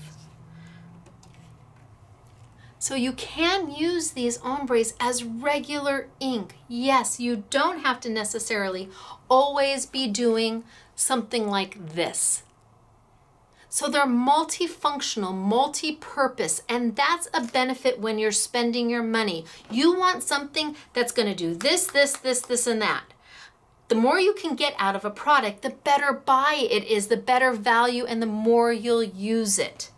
So you can use these ombres as regular ink. Yes, you don't have to necessarily always be doing something like this. So they're multifunctional, multi-purpose, and that's a benefit when you're spending your money. You want something that's going to do this, this, this, this, and that. The more you can get out of a product, the better buy it is, the better value, and the more you'll use it.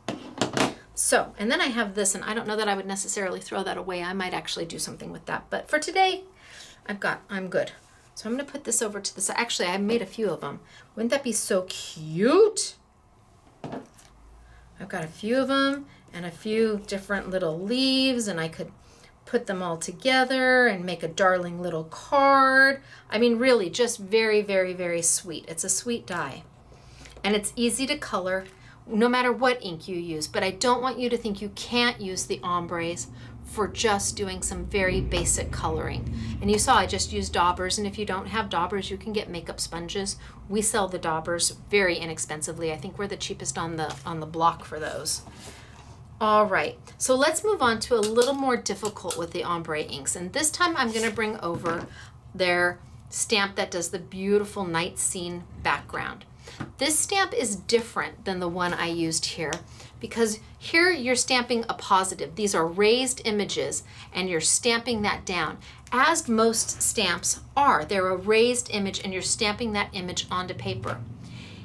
So, and then I have this, and I don't know that I would necessarily throw that away. I might actually do something with that. But for today, I'm good. So I'm going to put this over to the side. Actually, I made a few of them. Wouldn't that be so cute? I've got a few of them and a few different little leaves, and I could put them all together and make a darling little card. I mean, really, just very, very, very sweet. It's a sweet die. And it's easy to color no matter what ink you use, but I don't want you to think you can't use the ombres for just doing some very basic coloring. And you saw I just used daubers, and if you don't have daubers, you can get makeup sponges. We sell the daubers very inexpensively. I think we're the cheapest on the block for those. All right, so let's move on to a little more difficult with the ombre inks. And this time I'm gonna bring over their stamp that does the beautiful night scene background. This stamp is different than the one I used here because here you're stamping a positive. These are raised images and you're stamping that down, as most stamps are. They're a raised image and you're stamping that image onto paper.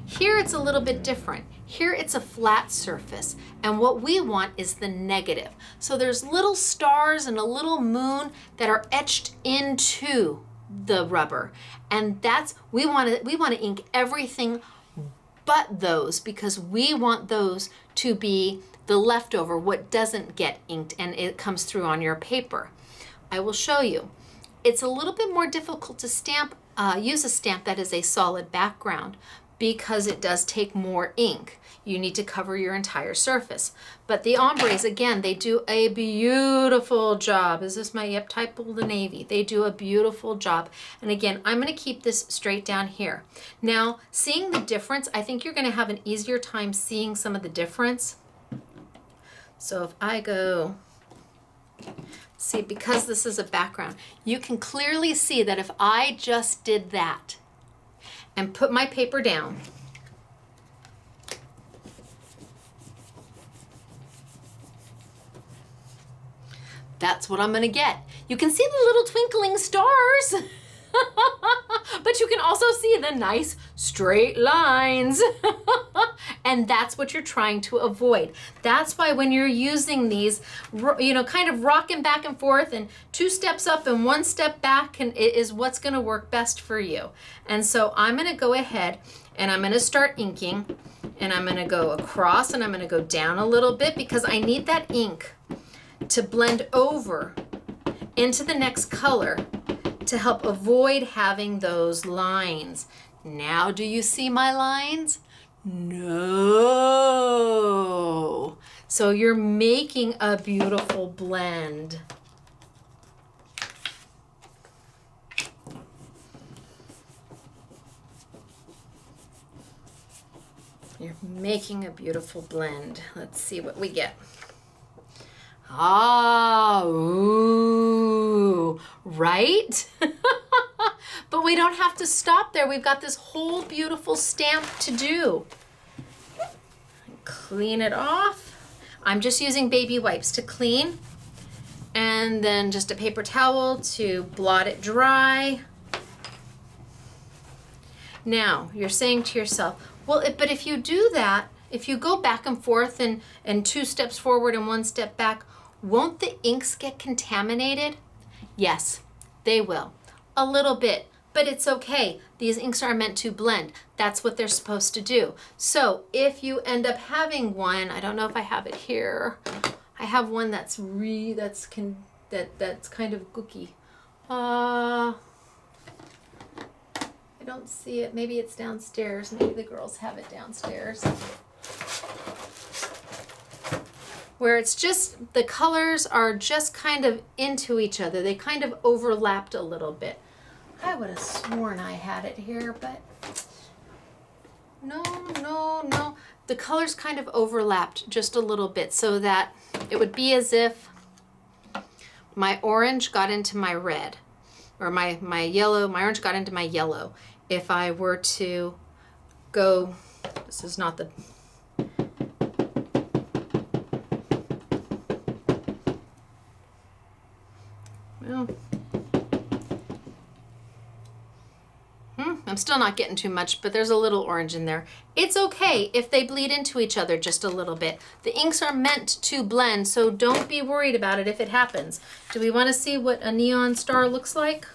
Here it's a little bit different. Here it's a flat surface, and what we want is the negative. So there's little stars and a little moon that are etched into the rubber, and that's we want to ink everything but those, because we want those to be the leftover, what doesn't get inked, and it comes through on your paper. I will show you. It's a little bit more difficult to stamp, use a stamp that is a solid background, because it does take more ink. You need to cover your entire surface. But the ombres, again, they do a beautiful job. Is this my, yep, type of the navy. They do a beautiful job. And again, I'm gonna keep this straight down here. Now, seeing the difference, I think you're gonna have an easier time seeing some of the difference. So if I go, see, because this is a background, you can clearly see that if I just did that and put my paper down, that's what I'm gonna get. You can see the little twinkling stars, but you can also see the nice straight lines. And that's what you're trying to avoid. That's why when you're using these, you know, kind of rocking back and forth and 2 steps up and 1 step back, and it is what's gonna work best for you. And so I'm gonna go ahead and I'm gonna start inking, and I'm gonna go across and I'm gonna go down a little bit because I need that ink to blend over into the next color to help avoid having those lines. Now, do you see my lines? No. So you're making a beautiful blend. You're making a beautiful blend. Let's see what we get. Ah, ooh, right? But we don't have to stop there. We've got this whole beautiful stamp to do. Clean it off. I'm just using baby wipes to clean, and then just a paper towel to blot it dry. Now, you're saying to yourself, well, but if you do that, if you go back and forth and 2 steps forward and 1 step back, won't the inks get contaminated? Yes, they will. A little bit, but it's okay. These inks are meant to blend. That's what they're supposed to do. So if you end up having one, I don't know if I have it here. I have one that's kind of gooky. I don't see it. Maybe it's downstairs. Maybe the girls have it downstairs. Where it's just, the colors are just kind of into each other. They kind of overlapped a little bit. I would have sworn I had it here, but no. The colors kind of overlapped just a little bit so that it would be as if my orange got into my red, or my orange got into my yellow. If I were to go, this is not the still not getting too much, but there's a little orange in there. It's okay if they bleed into each other just a little bit. The inks are meant to blend, so don't be worried about it if it happens. Do we want to see what a neon star looks like?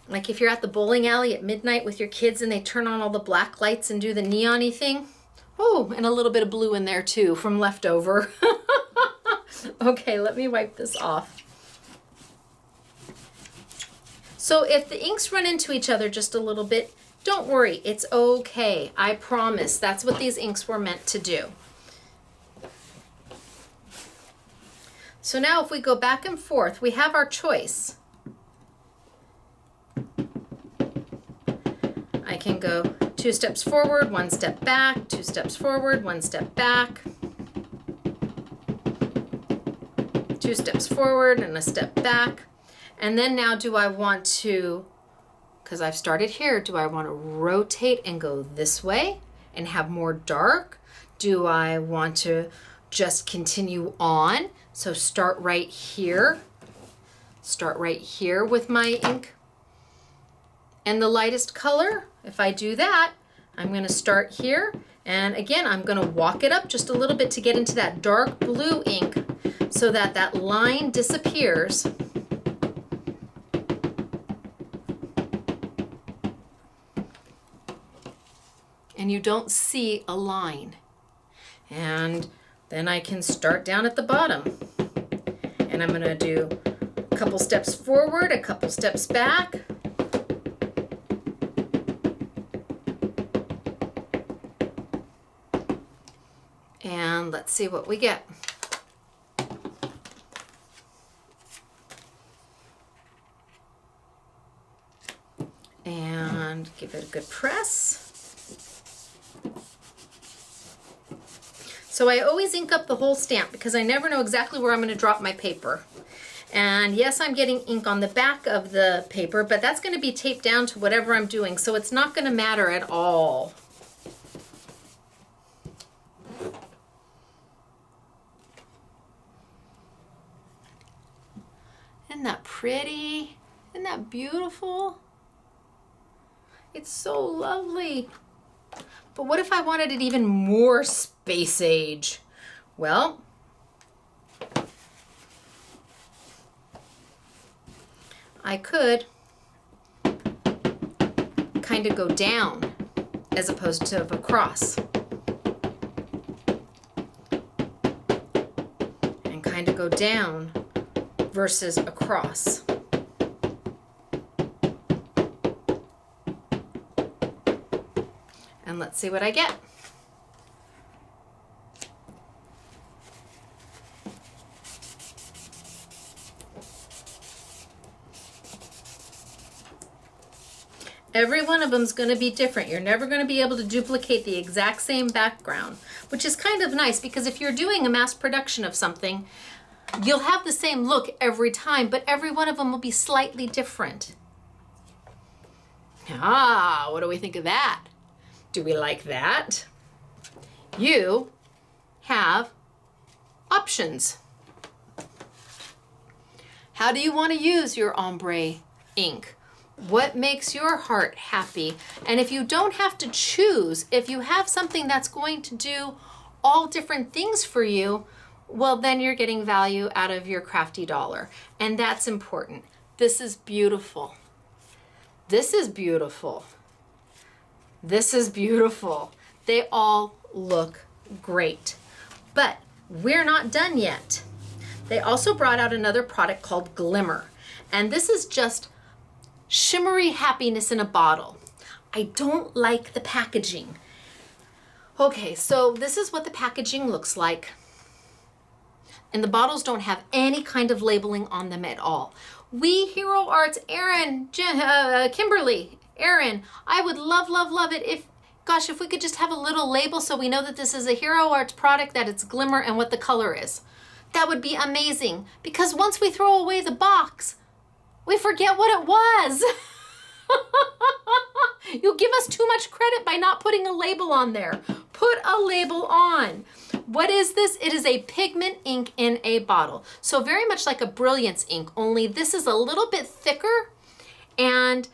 Like if you're at the bowling alley at midnight with your kids and they turn on all the black lights and do the neon-y thing. Oh, and a little bit of blue in there too from leftover. Okay, let me wipe this off. So if the inks run into each other just a little bit, don't worry, it's okay. I promise, that's what these inks were meant to do. So now if we go back and forth, we have our choice. I can go 2 steps forward, 1 step back, 2 steps forward, 1 step back, 2 steps forward and a step back. And then now do I want to, because I've started here, do I want to rotate and go this way and have more dark? Do I want to just continue on? So start right here with my ink and the lightest color. If I do that, I'm going to start here. And again, I'm going to walk it up just a little bit to get into that dark blue ink so that that line disappears. And you don't see a line. And then I can start down at the bottom. And I'm going to do a couple steps forward, a couple steps back. And let's see what we get. And give it a good press. So I always ink up the whole stamp because I never know exactly where I'm going to drop my paper. And yes, I'm getting ink on the back of the paper, but that's going to be taped down to whatever I'm doing, so it's not going to matter at all. Isn't that pretty? Isn't that beautiful? It's so lovely. But what if I wanted it even more space age? Well, I could kind of go down as opposed to across. And kind of go down versus across. And let's see what I get. Every one of them is going to be different. You're never going to be able to duplicate the exact same background, which is kind of nice because if you're doing a mass production of something, you'll have the same look every time, but every one of them will be slightly different. Ah, what do we think of that? Do we like that? You have options. How do you want to use your ombre ink? What makes your heart happy? And if you don't have to choose, if you have something that's going to do all different things for you, well, then you're getting value out of your crafty dollar. And that's important. This is beautiful. This is beautiful. This is beautiful. They all look great. But we're not done yet. They also brought out another product called Glimmer. And this is just shimmery happiness in a bottle. I don't like the packaging. Okay, so this is what the packaging looks like. And the bottles don't have any kind of labeling on them at all. We Hero Arts, Erin, Kimberly, Erin, I would love, love, love it if, gosh, if we could just have a little label so we know that this is a Hero Arts product, that it's Glimmer and what the color is. That would be amazing, because once we throw away the box, we forget what it was. You'll give us too much credit by not putting a label on there. Put a label on. What is this? It is a pigment ink in a bottle. So very much like a Brilliance ink, only this is a little bit thicker and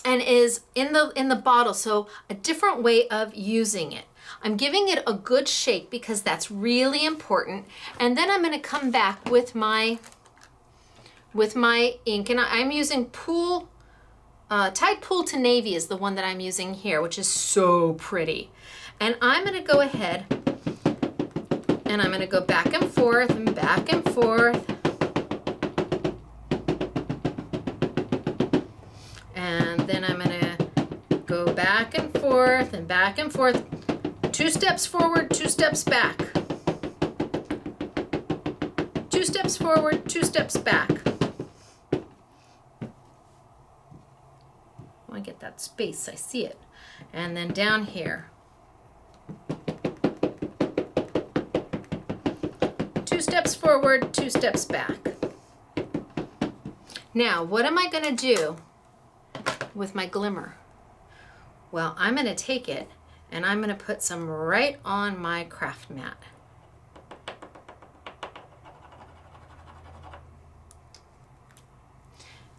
is in the bottle. So a different way of using it. I'm giving it a good shake because that's really important. And then I'm going to come back with my ink, and I'm using Tide Pool to Navy is the one that I'm using here, which is so pretty. And I'm going to go ahead and I'm going to go back and forth and back and forth. And then I'm going to go back and forth and back and forth. 2 steps forward, 2 steps back. 2 steps forward, 2 steps back. I get that space, I see it. And then down here. 2 steps forward, 2 steps back. Now, what am I going to do with my glimmer? Well, I'm going to take it and I'm going to put some right on my craft mat.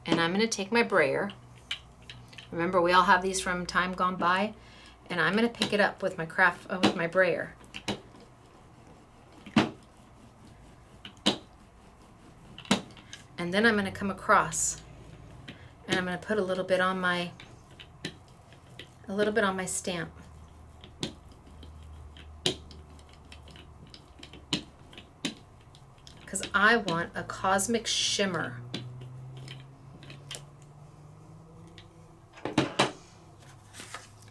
And I'm going to take my brayer. Remember, we all have these from time gone by, and I'm going to pick it up with my brayer. And then I'm going to come across, and I'm going to put a little bit on my stamp. Because I want a cosmic shimmer.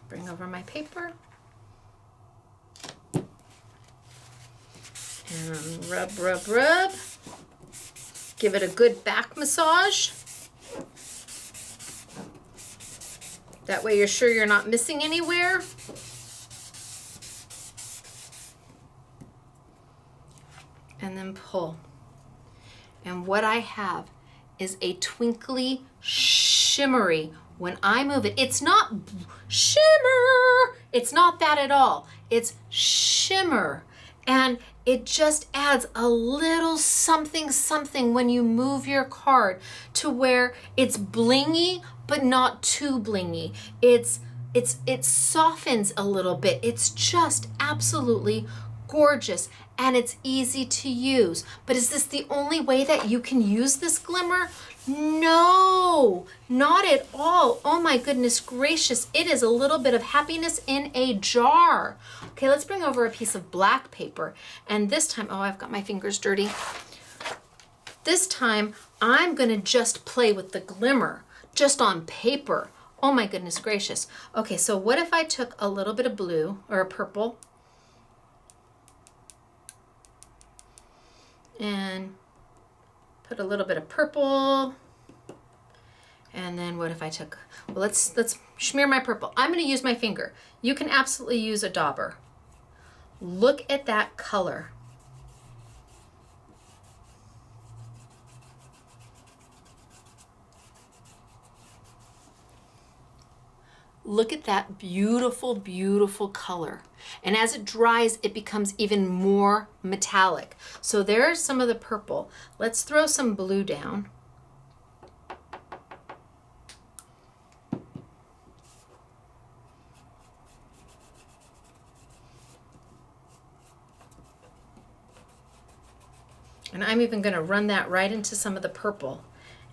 Bring over my paper. And rub, rub, rub. Give it a good back massage. That way you're sure you're not missing anywhere. And then pull. And what I have is a twinkly, shimmery, when I move it, it's not shimmer. It's not that at all. It's shimmer. And it just adds a little something, something when you move your card to where it's blingy, but not too blingy. It softens a little bit. It's just absolutely gorgeous, and it's easy to use. But is this the only way that you can use this glimmer? No, not at all. Oh my goodness gracious. It is a little bit of happiness in a jar. Okay, let's bring over a piece of black paper. And this time, oh, I've got my fingers dirty. This time, I'm gonna just play with the glimmer, just on paper. Oh my goodness gracious. Okay, so what if I took a little bit of blue or a purple and put a little bit of purple, and then what if I took, well, let's smear my purple. I'm going to use my finger. You can absolutely use a dauber. Look at that color. Look at that beautiful, beautiful color. And as it dries, it becomes even more metallic. So there's some of the purple. Let's throw some blue down. And I'm even going to run that right into some of the purple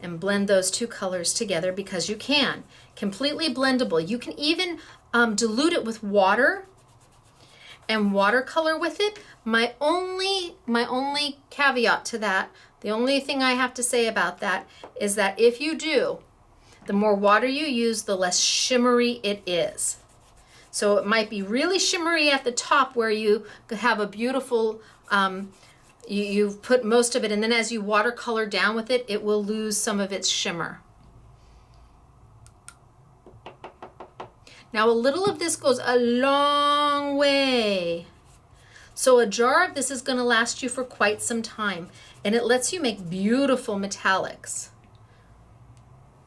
and blend those two colors together, because you can. Completely blendable. You can even dilute it with water and watercolor with it. My only caveat to that, the only thing I have to say about that is that if you do, the more water you use, the less shimmery it is. So it might be really shimmery at the top where you could have a beautiful, you've put most of it, and then as you watercolor down with it, it will lose some of its shimmer. Now a little of this goes a long way. So a jar of this is going to last you for quite some time, and it lets you make beautiful metallics.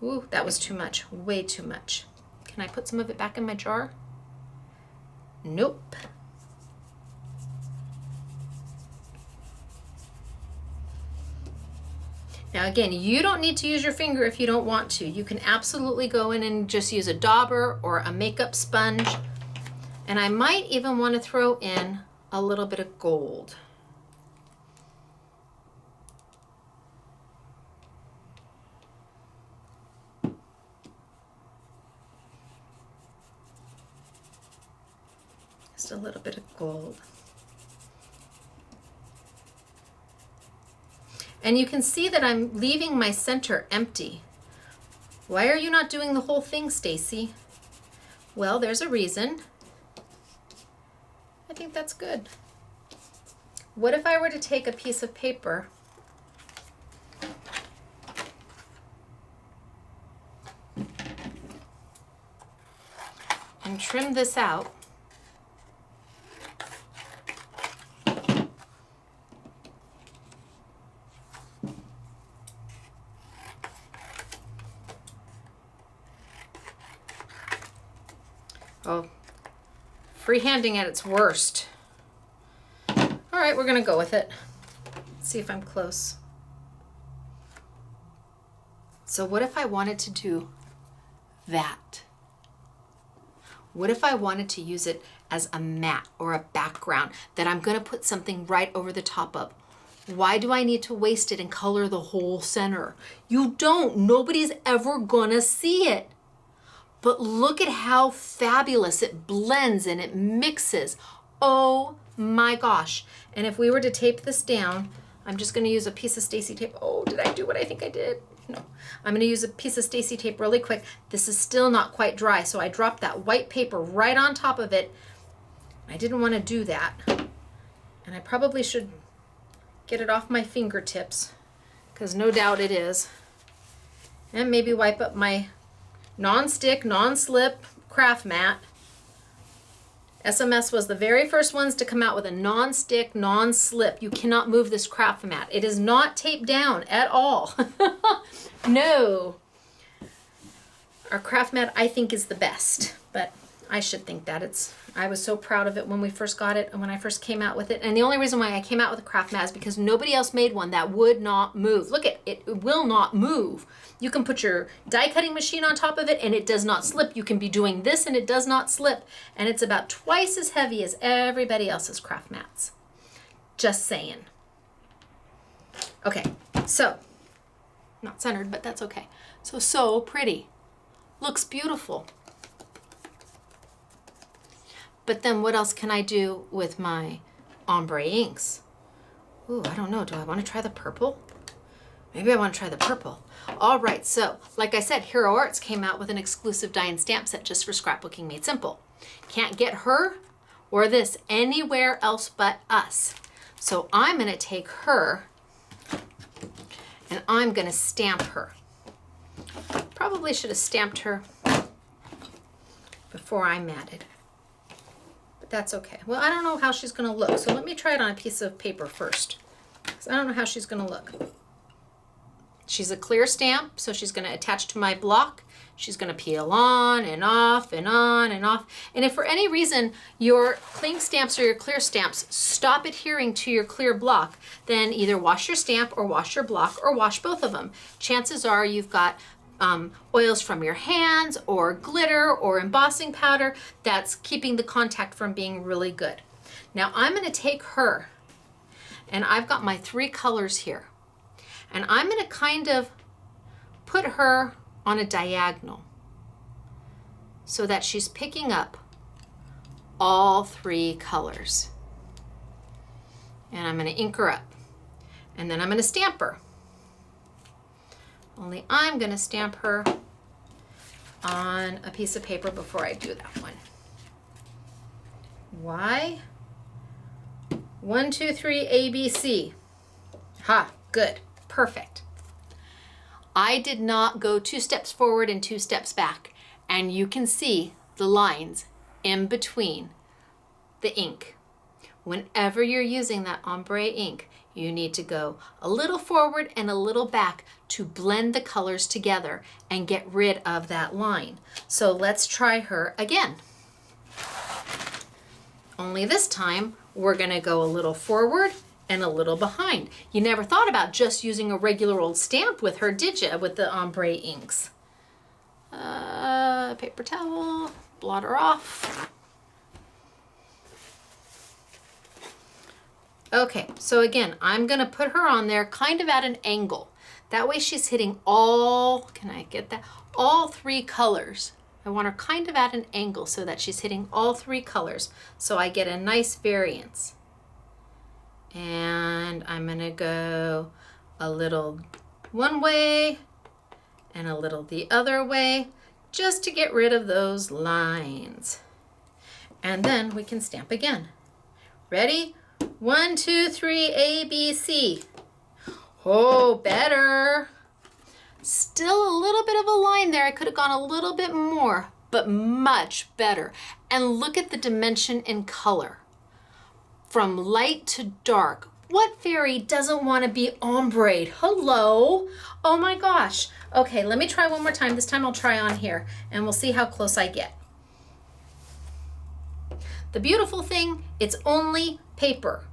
Ooh, that was too much, way too much. Can I put some of it back in my jar? Nope. Now again, you don't need to use your finger if you don't want to. You can absolutely go in and just use a dauber or a makeup sponge. And I might even want to throw in a little bit of gold. Just a little bit of gold. And you can see that I'm leaving my center empty. Why are you not doing the whole thing, Stacey? Well, there's a reason. I think that's good. What if I were to take a piece of paper and trim this out? Oh, freehanding at its worst. All right, we're gonna go with it. Let's see if I'm close. So what if I wanted to do that? What if I wanted to use it as a mat or a background that I'm gonna put something right over the top of? Why do I need to waste it and color the whole center? You don't, nobody's ever gonna see it. But look at how fabulous it blends and it mixes. Oh my gosh. And if we were to tape this down, I'm just gonna use a piece of Stacey tape. Oh, did I do what I think I did? No. I'm gonna use a piece of Stacey tape really quick. This is still not quite dry, so I dropped that white paper right on top of it. I didn't wanna do that. And I probably should get it off my fingertips, because no doubt it is. And maybe wipe up my non-stick, non-slip craft mat. SMS was the very first ones to come out with a non-stick, non-slip. You cannot move this craft mat. It is not taped down at all. No. Our craft mat, I think, is the best, but I should think that. I was so proud of it when we first got it and when I first came out with it. And the only reason why I came out with a craft mat is because nobody else made one that would not move. Look at it, it will not move. You can put your die cutting machine on top of it and it does not slip. You can be doing this and it does not slip. And it's about twice as heavy as everybody else's craft mats. Just saying. Okay, so, not centered, but that's okay. So pretty. Looks beautiful. But then what else can I do with my ombre inks? Ooh, I don't know. Do I want to try the purple? Maybe I want to try the purple. All right, so like I said, Hero Arts came out with an exclusive die and stamp set just for Scrapbooking Made Simple. Can't get her or this anywhere else but us. So I'm going to take her and I'm going to stamp her. Probably should have stamped her before I matted. That's okay. Well, I don't know how she's going to look, so let me try it on a piece of paper first, because I don't know how she's going to look. She's a clear stamp, so she's going to attach to my block. She's going to peel on and off and on and off. And if for any reason your cling stamps or your clear stamps stop adhering to your clear block, then either wash your stamp or wash your block or wash both of them. Chances are you've got oils from your hands or glitter or embossing powder that's keeping the contact from being really good. Now I'm going to take her and I've got my 3 colors here and I'm going to kind of put her on a diagonal so that she's picking up all 3 colors. And I'm going to ink her up and then I'm going to stamp her. Only I'm going to stamp her on a piece of paper before I do that one. Why? 1, 2, 3, A, B, C. Ha, good, perfect. I did not go 2 steps forward and 2 steps back, and you can see the lines in between the ink. Whenever you're using that ombre ink, you need to go a little forward and a little back to blend the colors together and get rid of that line. So let's try her again. Only this time we're gonna go a little forward and a little behind. You never thought about just using a regular old stamp with her, did you, with the ombre inks? Paper towel, blot her off. Okay, so again, I'm gonna put her on there kind of at an angle. That way she's hitting all, can I get that? All three colors. I want her kind of at an angle so that she's hitting all three colors, so I get a nice variance. And I'm gonna go a little one way and a little the other way, just to get rid of those lines. And then we can stamp again. Ready? 1, 2, 3, A, B, C. Oh, better. Still a little bit of a line there. I could have gone a little bit more, but much better. And look at the dimension in color. From light to dark. What fairy doesn't want to be ombre? Hello. Oh my gosh. Okay, let me try one more time. This time I'll try on here and we'll see how close I get. The beautiful thing, it's only paper.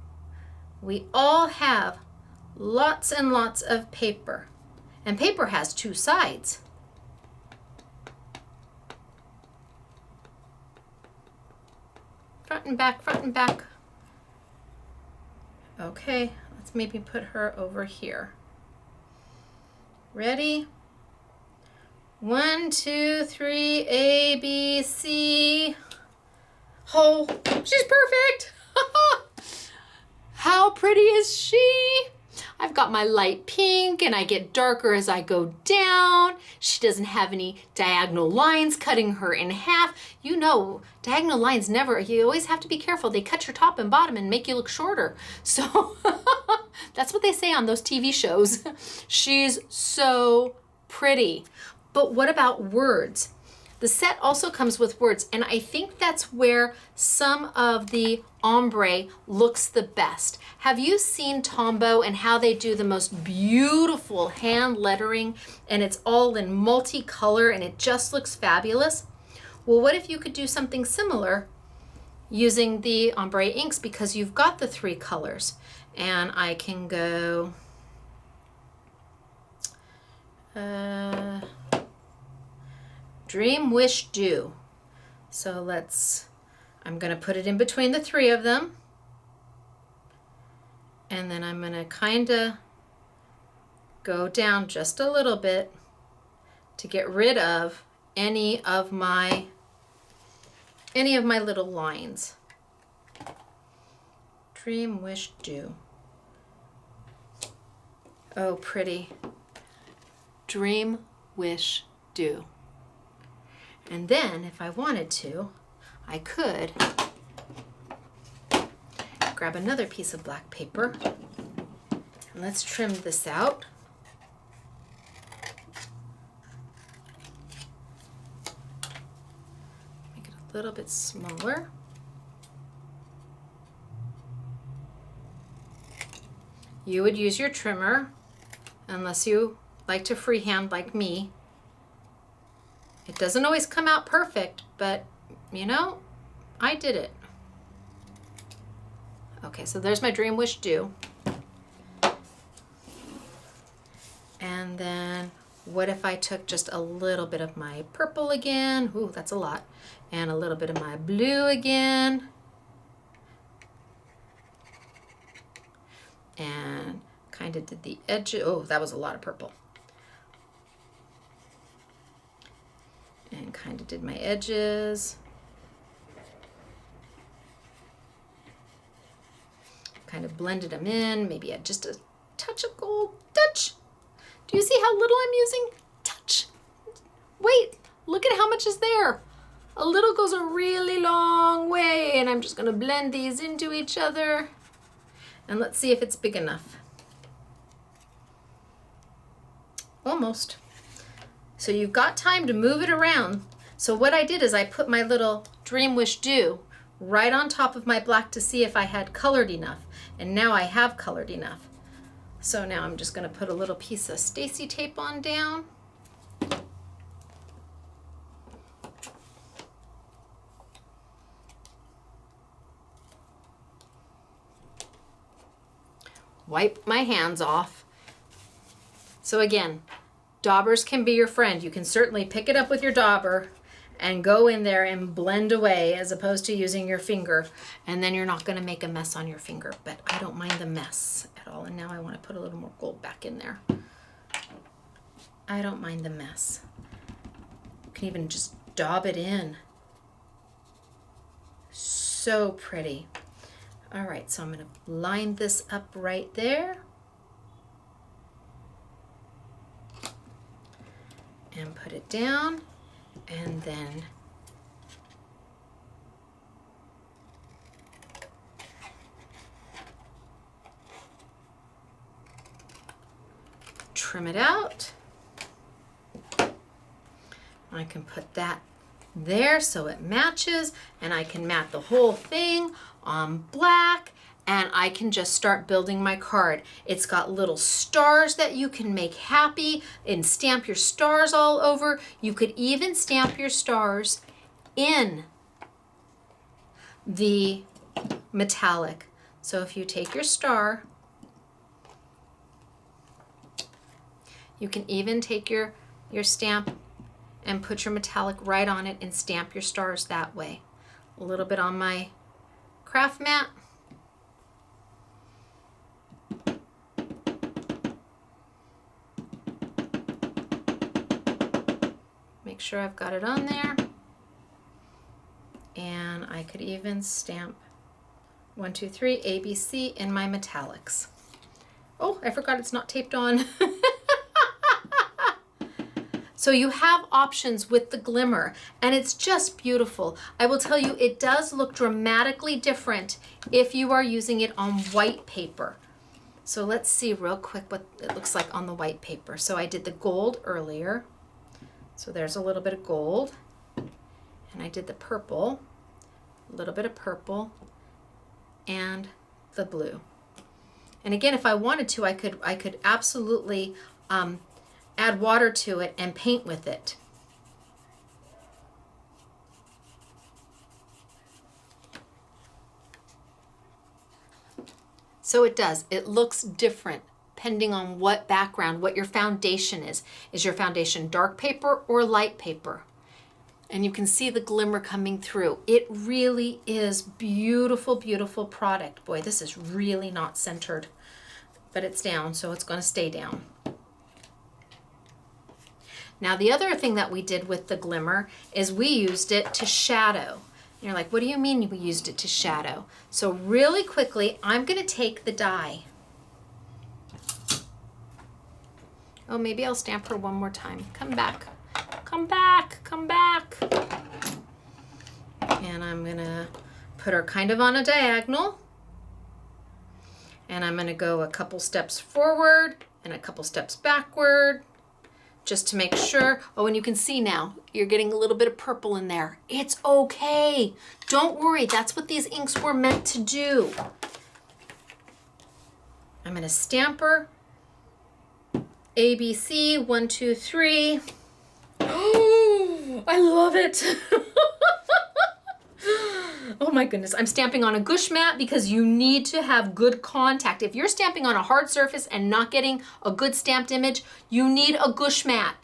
We all have lots and lots of paper. And paper has two sides. Front and back, front and back. Okay, let's maybe put her over here. Ready? 1, 2, 3, A, B, C. Oh, she's perfect. How pretty is she? I've got my light pink and I get darker as I go down. She doesn't have any diagonal lines cutting her in half. You know, diagonal lines never, you always have to be careful. They cut your top and bottom and make you look shorter. So that's what they say on those TV shows. She's so pretty. But what about words? The set also comes with words, and I think that's where some of the ombre looks the best. Have you seen Tombow and how they do the most beautiful hand lettering, and it's all in multicolor and it just looks fabulous? Well, what if you could do something similar using the ombre inks, because you've got the three colors? And I can go Dream, Wish, Do. So I'm gonna put it in between the three of them. And then I'm gonna kinda go down just a little bit to get rid of any of my little lines. Dream, Wish, Do. Oh, pretty. Dream, Wish, Do. And then, if I wanted to, I could grab another piece of black paper. And let's trim this out. Make it a little bit smaller. You would use your trimmer, unless you like to freehand like me. It doesn't always come out perfect, but you know, I did it. Okay, so there's my Dream, Wish, Do. And then what if I took just a little bit of my purple again? Ooh, that's a lot. And a little bit of my blue again. And kind of did the edge. Oh, that was a lot of purple. And kind of did my edges. Kind of blended them in, maybe add just a touch of gold. Touch! Do you see how little I'm using? Touch! Wait, look at how much is there. A little goes a really long way, and I'm just gonna blend these into each other. And let's see if it's big enough. Almost. So you've got time to move it around. So what I did is I put my little Dream, Wish, Do right on top of my black to see if I had colored enough. And now I have colored enough. So now I'm just gonna put a little piece of Stacey tape on down. wipe my hands off. So again, daubers can be your friend. You can certainly pick it up with your dauber and go in there and blend away as opposed to using your finger. And then you're not going to make a mess on your finger, but I don't mind the mess at all. And now I want to put a little more gold back in there. I don't mind the mess. You can even just daub it in. So pretty. All right, so I'm going to line this up right there. And put it down, and then trim it out. I can put that there so it matches, and I can mat the whole thing on black, and I can just start building my card. It's got little stars that you can make happy and stamp your stars all over. You could even stamp your stars in the metallic. So if you take your star, you can even take your stamp and put your metallic right on it and stamp your stars that way. A little bit on my craft mat. Make sure I've got it on there. And I could even stamp 1, 2, 3, ABC in my metallics. Oh, I forgot it's not taped on. So you have options with the glimmer, and it's just beautiful. I will tell you, it does look dramatically different if you are using it on white paper. So let's see real quick what it looks like on the white paper. So I did the gold earlier. So there's a little bit of gold, and I did the purple, a little bit of purple, and the blue. And again, if I wanted to, I could absolutely add water to it and paint with it. So it does. It looks different depending on what background, what your foundation is. Is your foundation dark paper or light paper? And you can see the glimmer coming through. It really is beautiful, beautiful product. Boy, this is really not centered, but it's down, so it's going to stay down. Now, the other thing that we did with the glimmer is we used it to shadow. And you're like, what do you mean we used it to shadow? So really quickly, I'm going to take the die. Oh, maybe I'll stamp her one more time. Come back, come back, come back. And I'm going to put her kind of on a diagonal. And I'm going to go a couple steps forward and a couple steps backward, just to make sure. Oh, and you can see now, you're getting a little bit of purple in there. It's okay. Don't worry, that's what these inks were meant to do. I'm gonna stamp her. ABC, 1, 2, 3. Oh, I love it. Oh my goodness, I'm stamping on a gouache mat because you need to have good contact. If you're stamping on a hard surface and not getting a good stamped image, you need a gouache mat.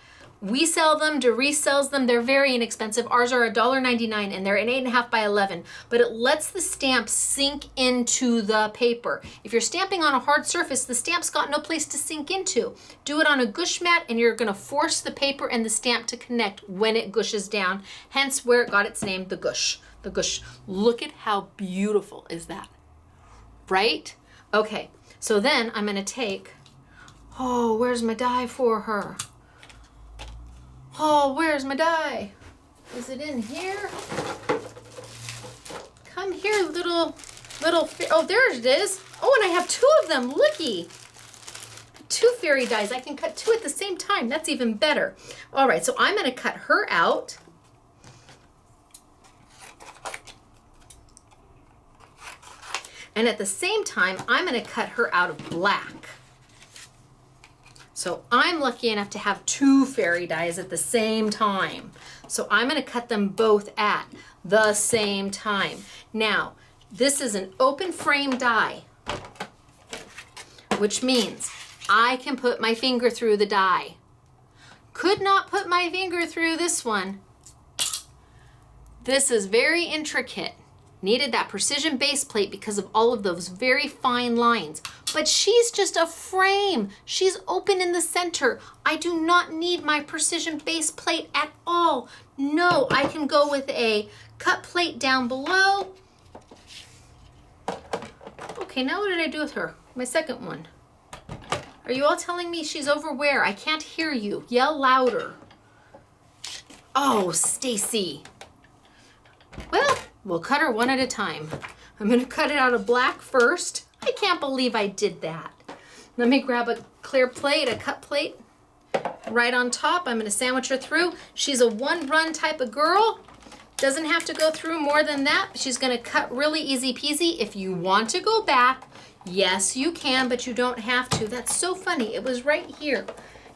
We sell them, Doris sells them, they're very inexpensive. Ours are $1.99 and they're an 8.5 by 11, but it lets the stamp sink into the paper. If you're stamping on a hard surface, the stamp's got no place to sink into. Do it on a gouache mat and you're gonna force the paper and the stamp to connect when it gushes down, hence where it got its name, the gouache. The gouache. Look at how beautiful is that, right? Okay, so then I'm gonna take, oh, where's my die for her? Oh, where's my die? Is it in here? Come here, little, oh, there it is. Oh, and I have 2 of them, looky. 2 fairy dies. I can cut 2 at the same time. That's even better. All right, so I'm gonna cut her out. And at the same time, I'm gonna cut her out of black. So I'm lucky enough to have 2 fairy dies at the same time. So I'm gonna cut them both at the same time. Now, this is an open frame die. which means I can put my finger through the die. Could not put my finger through this one. This is very intricate. Needed that precision base plate because of all of those very fine lines. But she's just a frame. She's open in the center. I do not need my precision base plate at all. No, I can go with a cut plate down below. Okay, now what did I do with her? My second one. Are you all telling me she's over where? I can't hear you. Yell louder. Oh, Stacey. Well, we'll cut her one at a time. I'm gonna cut it out of black first. I can't believe I did that. Let me grab a clear plate, a cut plate, right on top. I'm gonna sandwich her through. She's a one run type of girl. Doesn't have to go through more than that. She's gonna cut really easy peasy. If you want to go back, yes, you can, but you don't have to. That's so funny. It was right here.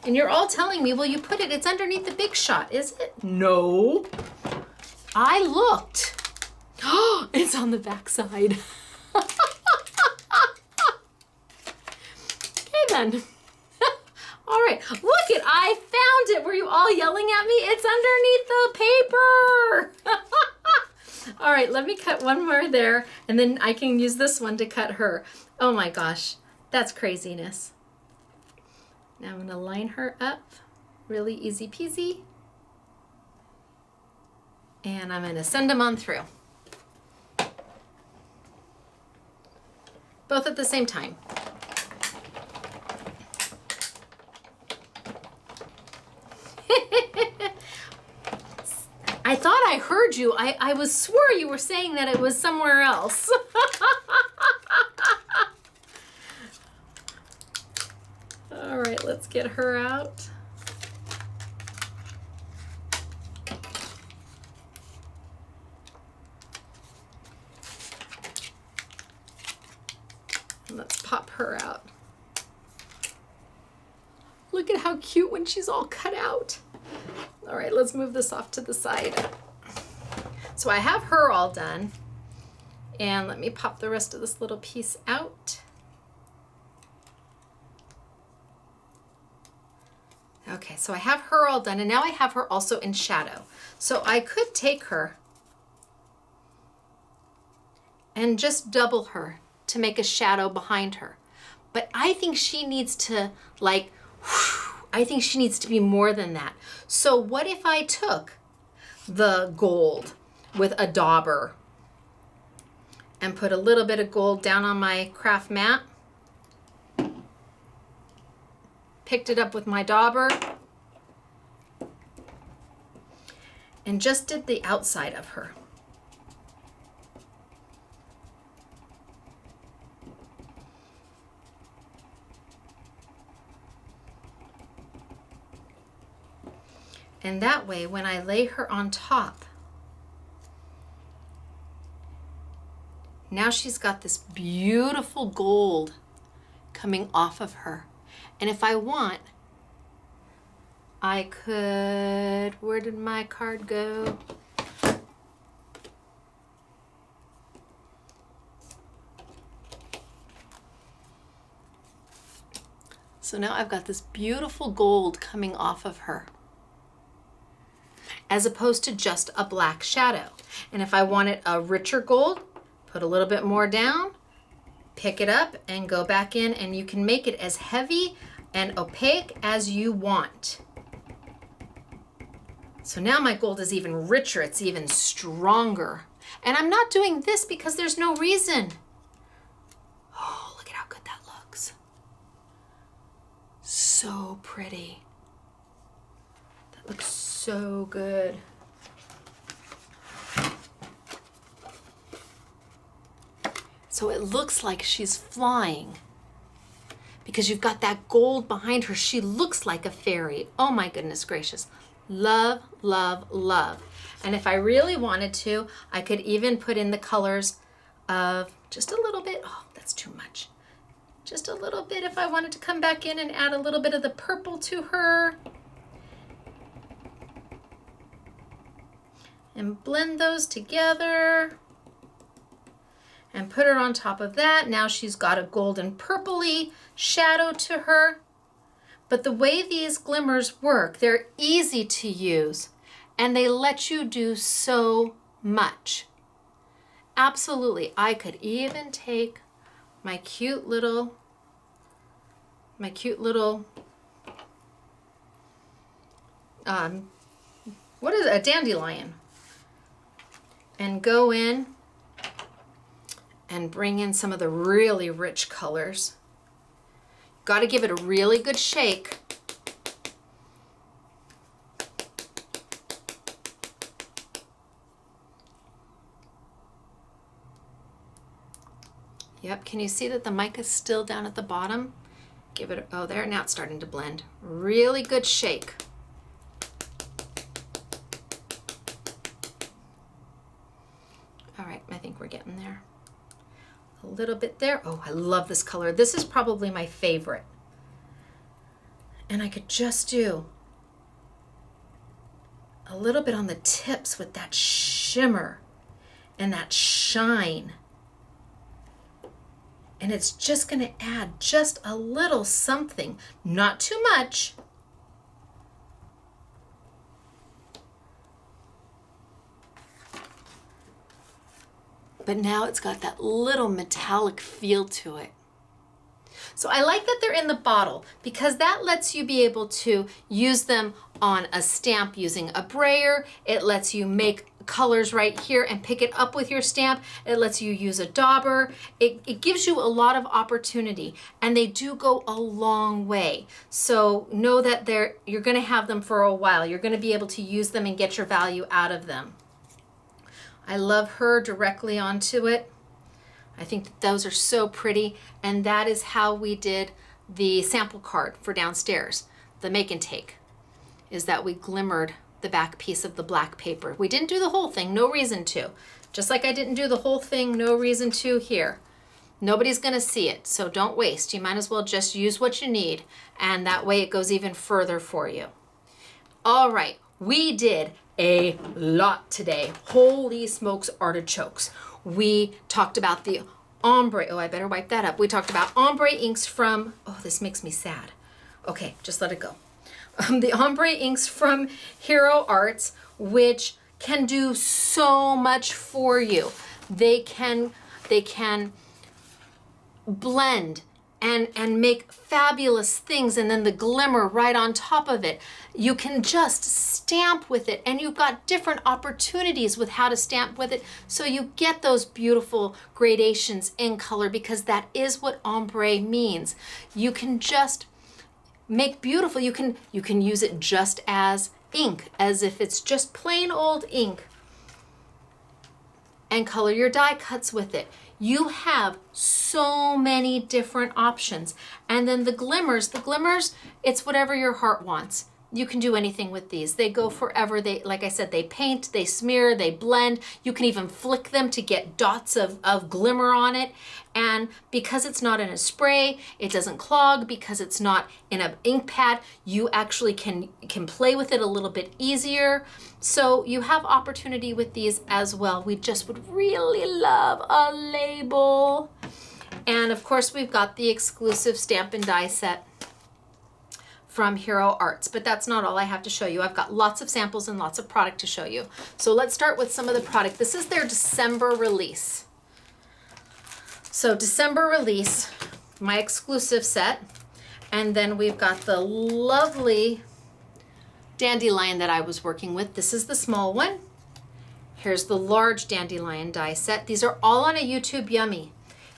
And you're all telling me, well, you put it, it's underneath the big shot, is it? No. I looked. Oh, it's on the back side. Okay then. All right, look it, I found it. Were you all yelling at me? It's underneath the paper. All right, let me cut one more there and then I can use this one to cut her. Oh my gosh, that's craziness. Now I'm gonna line her up, really easy peasy. And I'm gonna send them on through. Both at the same time. I thought I heard you. I was swore you were saying that it was somewhere else. All right, let's get her out. Let's pop her out. Look at how cute when she's all cut out. All right, let's move this off to the side. So I have her all done. And let me pop the rest of this little piece out. Okay, so I have her all done, and now I have her also in shadow. So I could take her and just double her to make a shadow behind her. But I think she needs to I think she needs to be more than that. So what if I took the gold with a dauber and put a little bit of gold down on my craft mat, picked it up with my dauber, and just did the outside of her. And that way, when I lay her on top, now she's got this beautiful gold coming off of her. And if I want, I could, where did my card go? So now I've got this beautiful gold coming off of her, as opposed to just a black shadow. And if I wanted a richer gold, put a little bit more down, pick it up and go back in, and you can make it as heavy and opaque as you want. So now my gold is even richer, it's even stronger. And I'm not doing this because there's no reason. Oh, look at how good that looks. So pretty. That looks so good. So it looks like she's flying because you've got that gold behind her. She looks like a fairy. Oh my goodness gracious. Love, love, love. And if I really wanted to, I could even put in the colors of just a little bit. Oh, that's too much. Just a little bit if I wanted to come back in and add a little bit of the purple to her. And blend those together. and put her on top of that. Now she's got a golden purpley shadow to her. But the way these glimmers work, they're easy to use and they let you do so much. Absolutely. I could even take my cute little, what is it? A dandelion. And go in and bring in some of the really rich colors. Got to give it a really good shake. Yep, can you see that the mica is still down at the bottom? Give it, oh there, now it's starting to blend. Really good shake. All right, I think we're getting there. A little bit there. Oh, I love this color. This is probably my favorite. And I could just do a little bit on the tips with that shimmer and that shine. And it's just going to add just a little something, not too much. But now it's got that little metallic feel to it. So I like that they're in the bottle because that lets you be able to use them on a stamp using a brayer. It lets you make colors right here and pick it up with your stamp. It lets you use a dauber. It gives you a lot of opportunity, and they do go a long way. So know that you're going to have them for a while. You're going to be able to use them and get your value out of them. I love her directly onto it. I think that those are so pretty, and that is how we did the sample card for downstairs. The make and take is that we glimmered the back piece of the black paper. We didn't do the whole thing, no reason to. Just like I didn't do the whole thing, no reason to here. Nobody's gonna see it, so don't waste. You might as well just use what you need, and that way it goes even further for you. All right, we did a lot today. Holy smokes, artichokes. We talked about the ombre, oh, I better wipe that up. We talked about ombre inks from, oh, this makes me sad. Okay, just let it go. The ombre inks from Hero Arts, which can do so much for you. They can blend and make fabulous things, and then the glimmer right on top of it. You can just stamp with it, and you've got different opportunities with how to stamp with it, so you get those beautiful gradations in color, because that is what ombre means. You can just make beautiful, you can use it just as ink, as if it's just plain old ink, and color your die cuts with it. You have so many different options. And then the glimmers, it's whatever your heart wants. You can do anything with these. They go forever. They, like I said, they paint, they smear, they blend. You can even flick them to get dots of glimmer on it. And because it's not in a spray, it doesn't clog. Because it's not in an ink pad, you actually can play with it a little bit easier. So you have opportunity with these as well. We just would really love a label. And of course, we've got the exclusive stamp and die set from Hero Arts, but that's not all I have to show you. I've got lots of samples and lots of product to show you. So let's start with some of the product. This is their December release. So December release, my exclusive set, and then we've got the lovely dandelion that I was working with. This is the small one. Here's the large dandelion die set. These are all on a YouTube Yummy.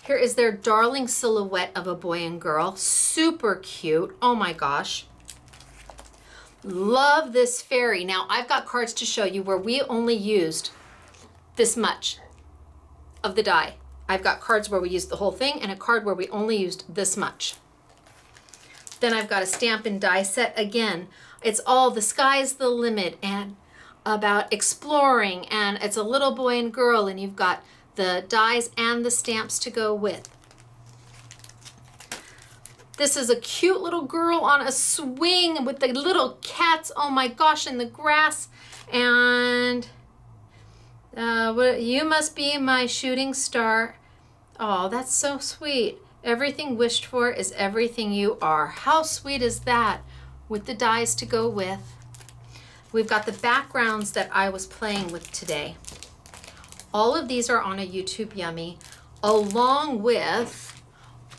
Here is their darling silhouette of a boy and girl. Super cute. Oh my gosh. Love this fairy. Now I've got cards to show you where we only used this much of the die. I've got cards where we used the whole thing and a card where we only used this much. Then I've got a stamp and die set again. It's all the sky's the limit and about exploring, and it's a little boy and girl, and you've got the dies and the stamps to go with. This is a cute little girl on a swing with the little cats, oh my gosh, in the grass. And you must be my shooting star. Oh, that's so sweet. Everything wished for is everything you are. How sweet is that? With the dies to go with. We've got the backgrounds that I was playing with today. All of these are on a YouTube Yummy, along with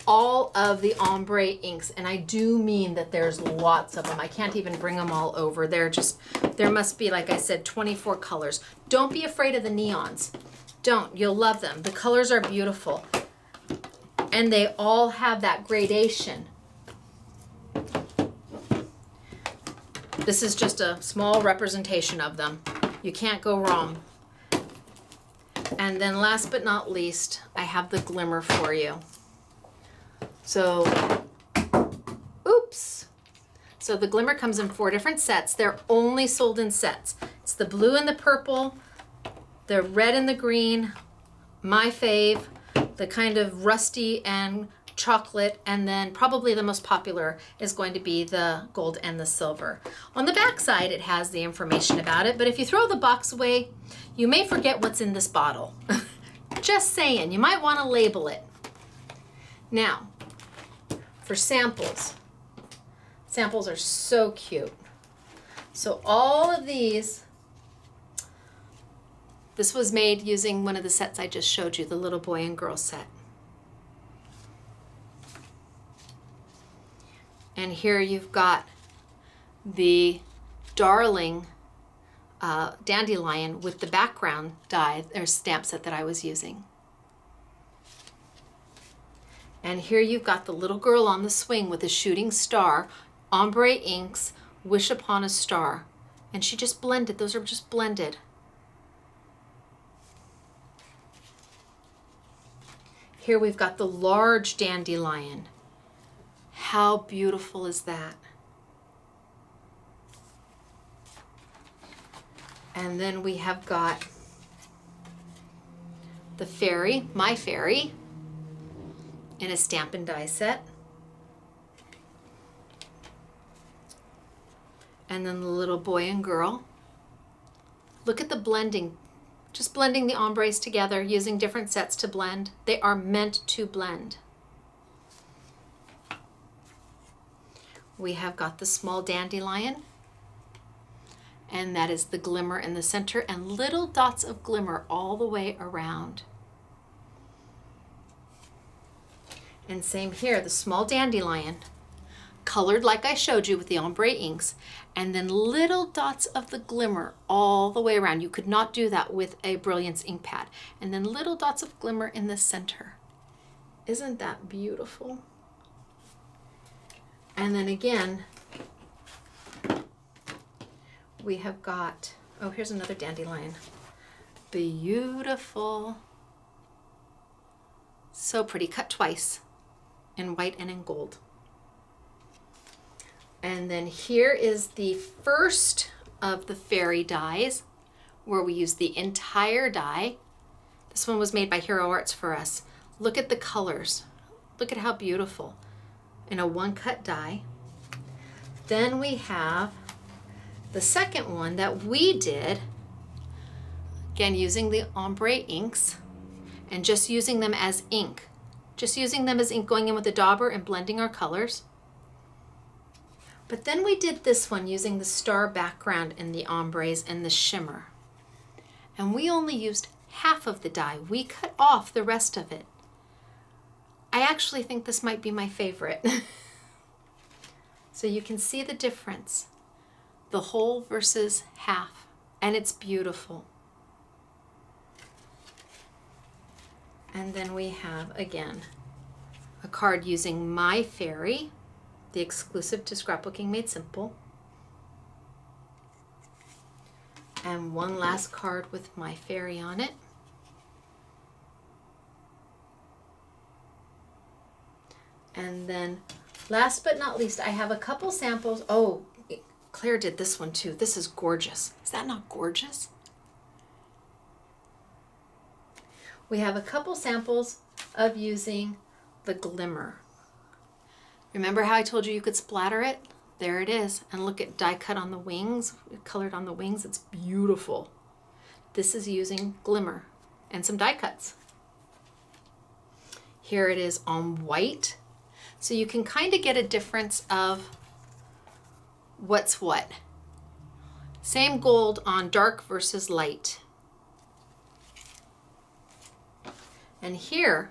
all of the ombre inks. And I do mean that there's lots of them. I can't even bring them all over. There must be, like I said, 24 colors. Don't be afraid of the neons. Don't, you'll love them. The colors are beautiful. And they all have that gradation. This is just a small representation of them. You can't go wrong. And then last but not least, I have the glimmer for you. So, oops. So the glimmer comes in 4 different sets. They're only sold in sets. It's the blue and the purple, the red and the green, my fave, the kind of rusty and chocolate, and then probably the most popular is going to be the gold and the silver. On the back side, it has the information about it, but if you throw the box away, you may forget what's in this bottle. Just saying, you might want to label it. Now, for samples. Samples are so cute. So all of these, this was made using one of the sets I just showed you, the little boy and girl set. And here you've got the darling dandelion with the background die or stamp set that I was using. And here you've got the little girl on the swing with a shooting star, ombre inks, wish upon a star. And she just blended, those are just blended. Here we've got the large dandelion. How beautiful is that? And then we have got the fairy, my fairy, in a stamp and die set. And then the little boy and girl. Look at the blending. Just blending the ombres together, using different sets to blend. They are meant to blend. We have got the small dandelion, and that is the glimmer in the center, and little dots of glimmer all the way around. And same here, the small dandelion, colored like I showed you with the ombre inks, and then little dots of the glimmer all the way around. You could not do that with a Brilliance ink pad. And then little dots of glimmer in the center. Isn't that beautiful? And then again, we have got, oh, here's another dandelion. Beautiful. So pretty, cut twice, in white and in gold. And then here is the first of the fairy dies, where we use the entire die. This one was made by Hero Arts for us. Look at the colors. Look at how beautiful. In a one-cut die. Then we have the second one that we did, again using the ombre inks and just using them as ink. Just using them as ink, going in with the dauber and blending our colors. But then we did this one using the star background and the ombres and the shimmer. And we only used half of the die. We cut off the rest of it. I actually think this might be my favorite. So you can see the difference. The whole versus half. And it's beautiful. And then we have, again, a card using My Fairy, the exclusive to Scrapbooking Made Simple. And one last card with My Fairy on it. And then last but not least, I have a couple samples. Oh, Claire did this one too. This is gorgeous. Is that not gorgeous? We have a couple samples of using the glimmer. Remember how I told you you could splatter it? There it is. And look at die cut on the wings, colored on the wings. It's beautiful. This is using glimmer and some die cuts. Here it is on white. So you can kind of get a difference of what's what. Same gold on dark versus light. And here,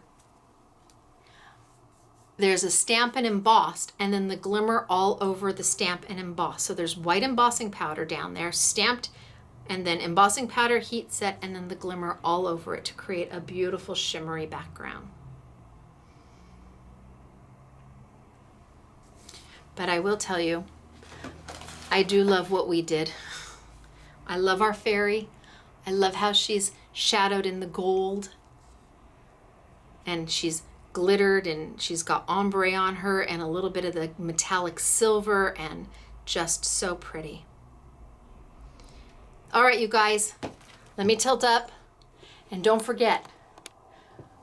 there's a stamp and embossed, and then the glimmer all over the stamp and embossed. So there's white embossing powder down there, stamped, and then embossing powder, heat set, and then the glimmer all over it to create a beautiful shimmery background. But I will tell you, I do love what we did. I love our fairy. I love how she's shadowed in the gold. And she's glittered and she's got ombre on her and a little bit of the metallic silver and just so pretty. All right, you guys, let me tilt up. And don't forget,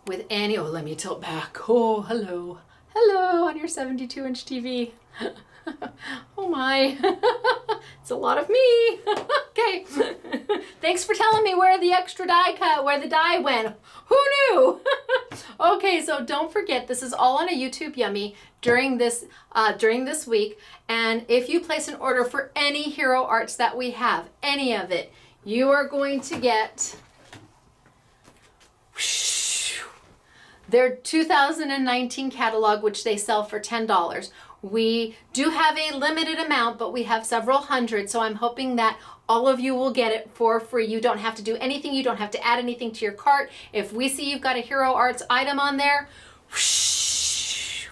with Annie, oh, let me tilt back. Oh, hello. Hello on your 72-inch TV. Oh my, it's a lot of me. Okay, thanks for telling me where the extra die cut, where the die went. Who knew? Okay, so don't forget, this is all on a YouTube Yummy during this week. And if you place an order for any Hero Arts that we have, any of it, you are going to get their 2019 catalog, which they sell for $10. We do have a limited amount, but we have several hundred, so I'm hoping that all of you will get it for free. You don't have to do anything. You don't have to add anything to your cart. If we see you've got a Hero Arts item on there, whoosh,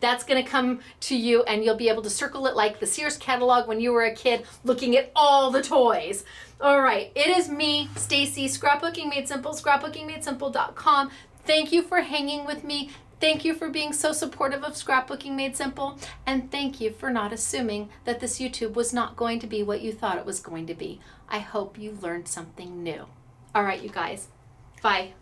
that's going to come to you, and you'll be able to circle it like the Sears catalog when you were a kid looking at all the toys. All right, it is me, Stacey, Scrapbooking Made Simple, scrapbookingmadesimple.com. Thank you for hanging with me. Thank you for being so supportive of Scrapbooking Made Simple. And thank you for not assuming that this YouTube was not going to be what you thought it was going to be. I hope you learned something new. All right, you guys. Bye.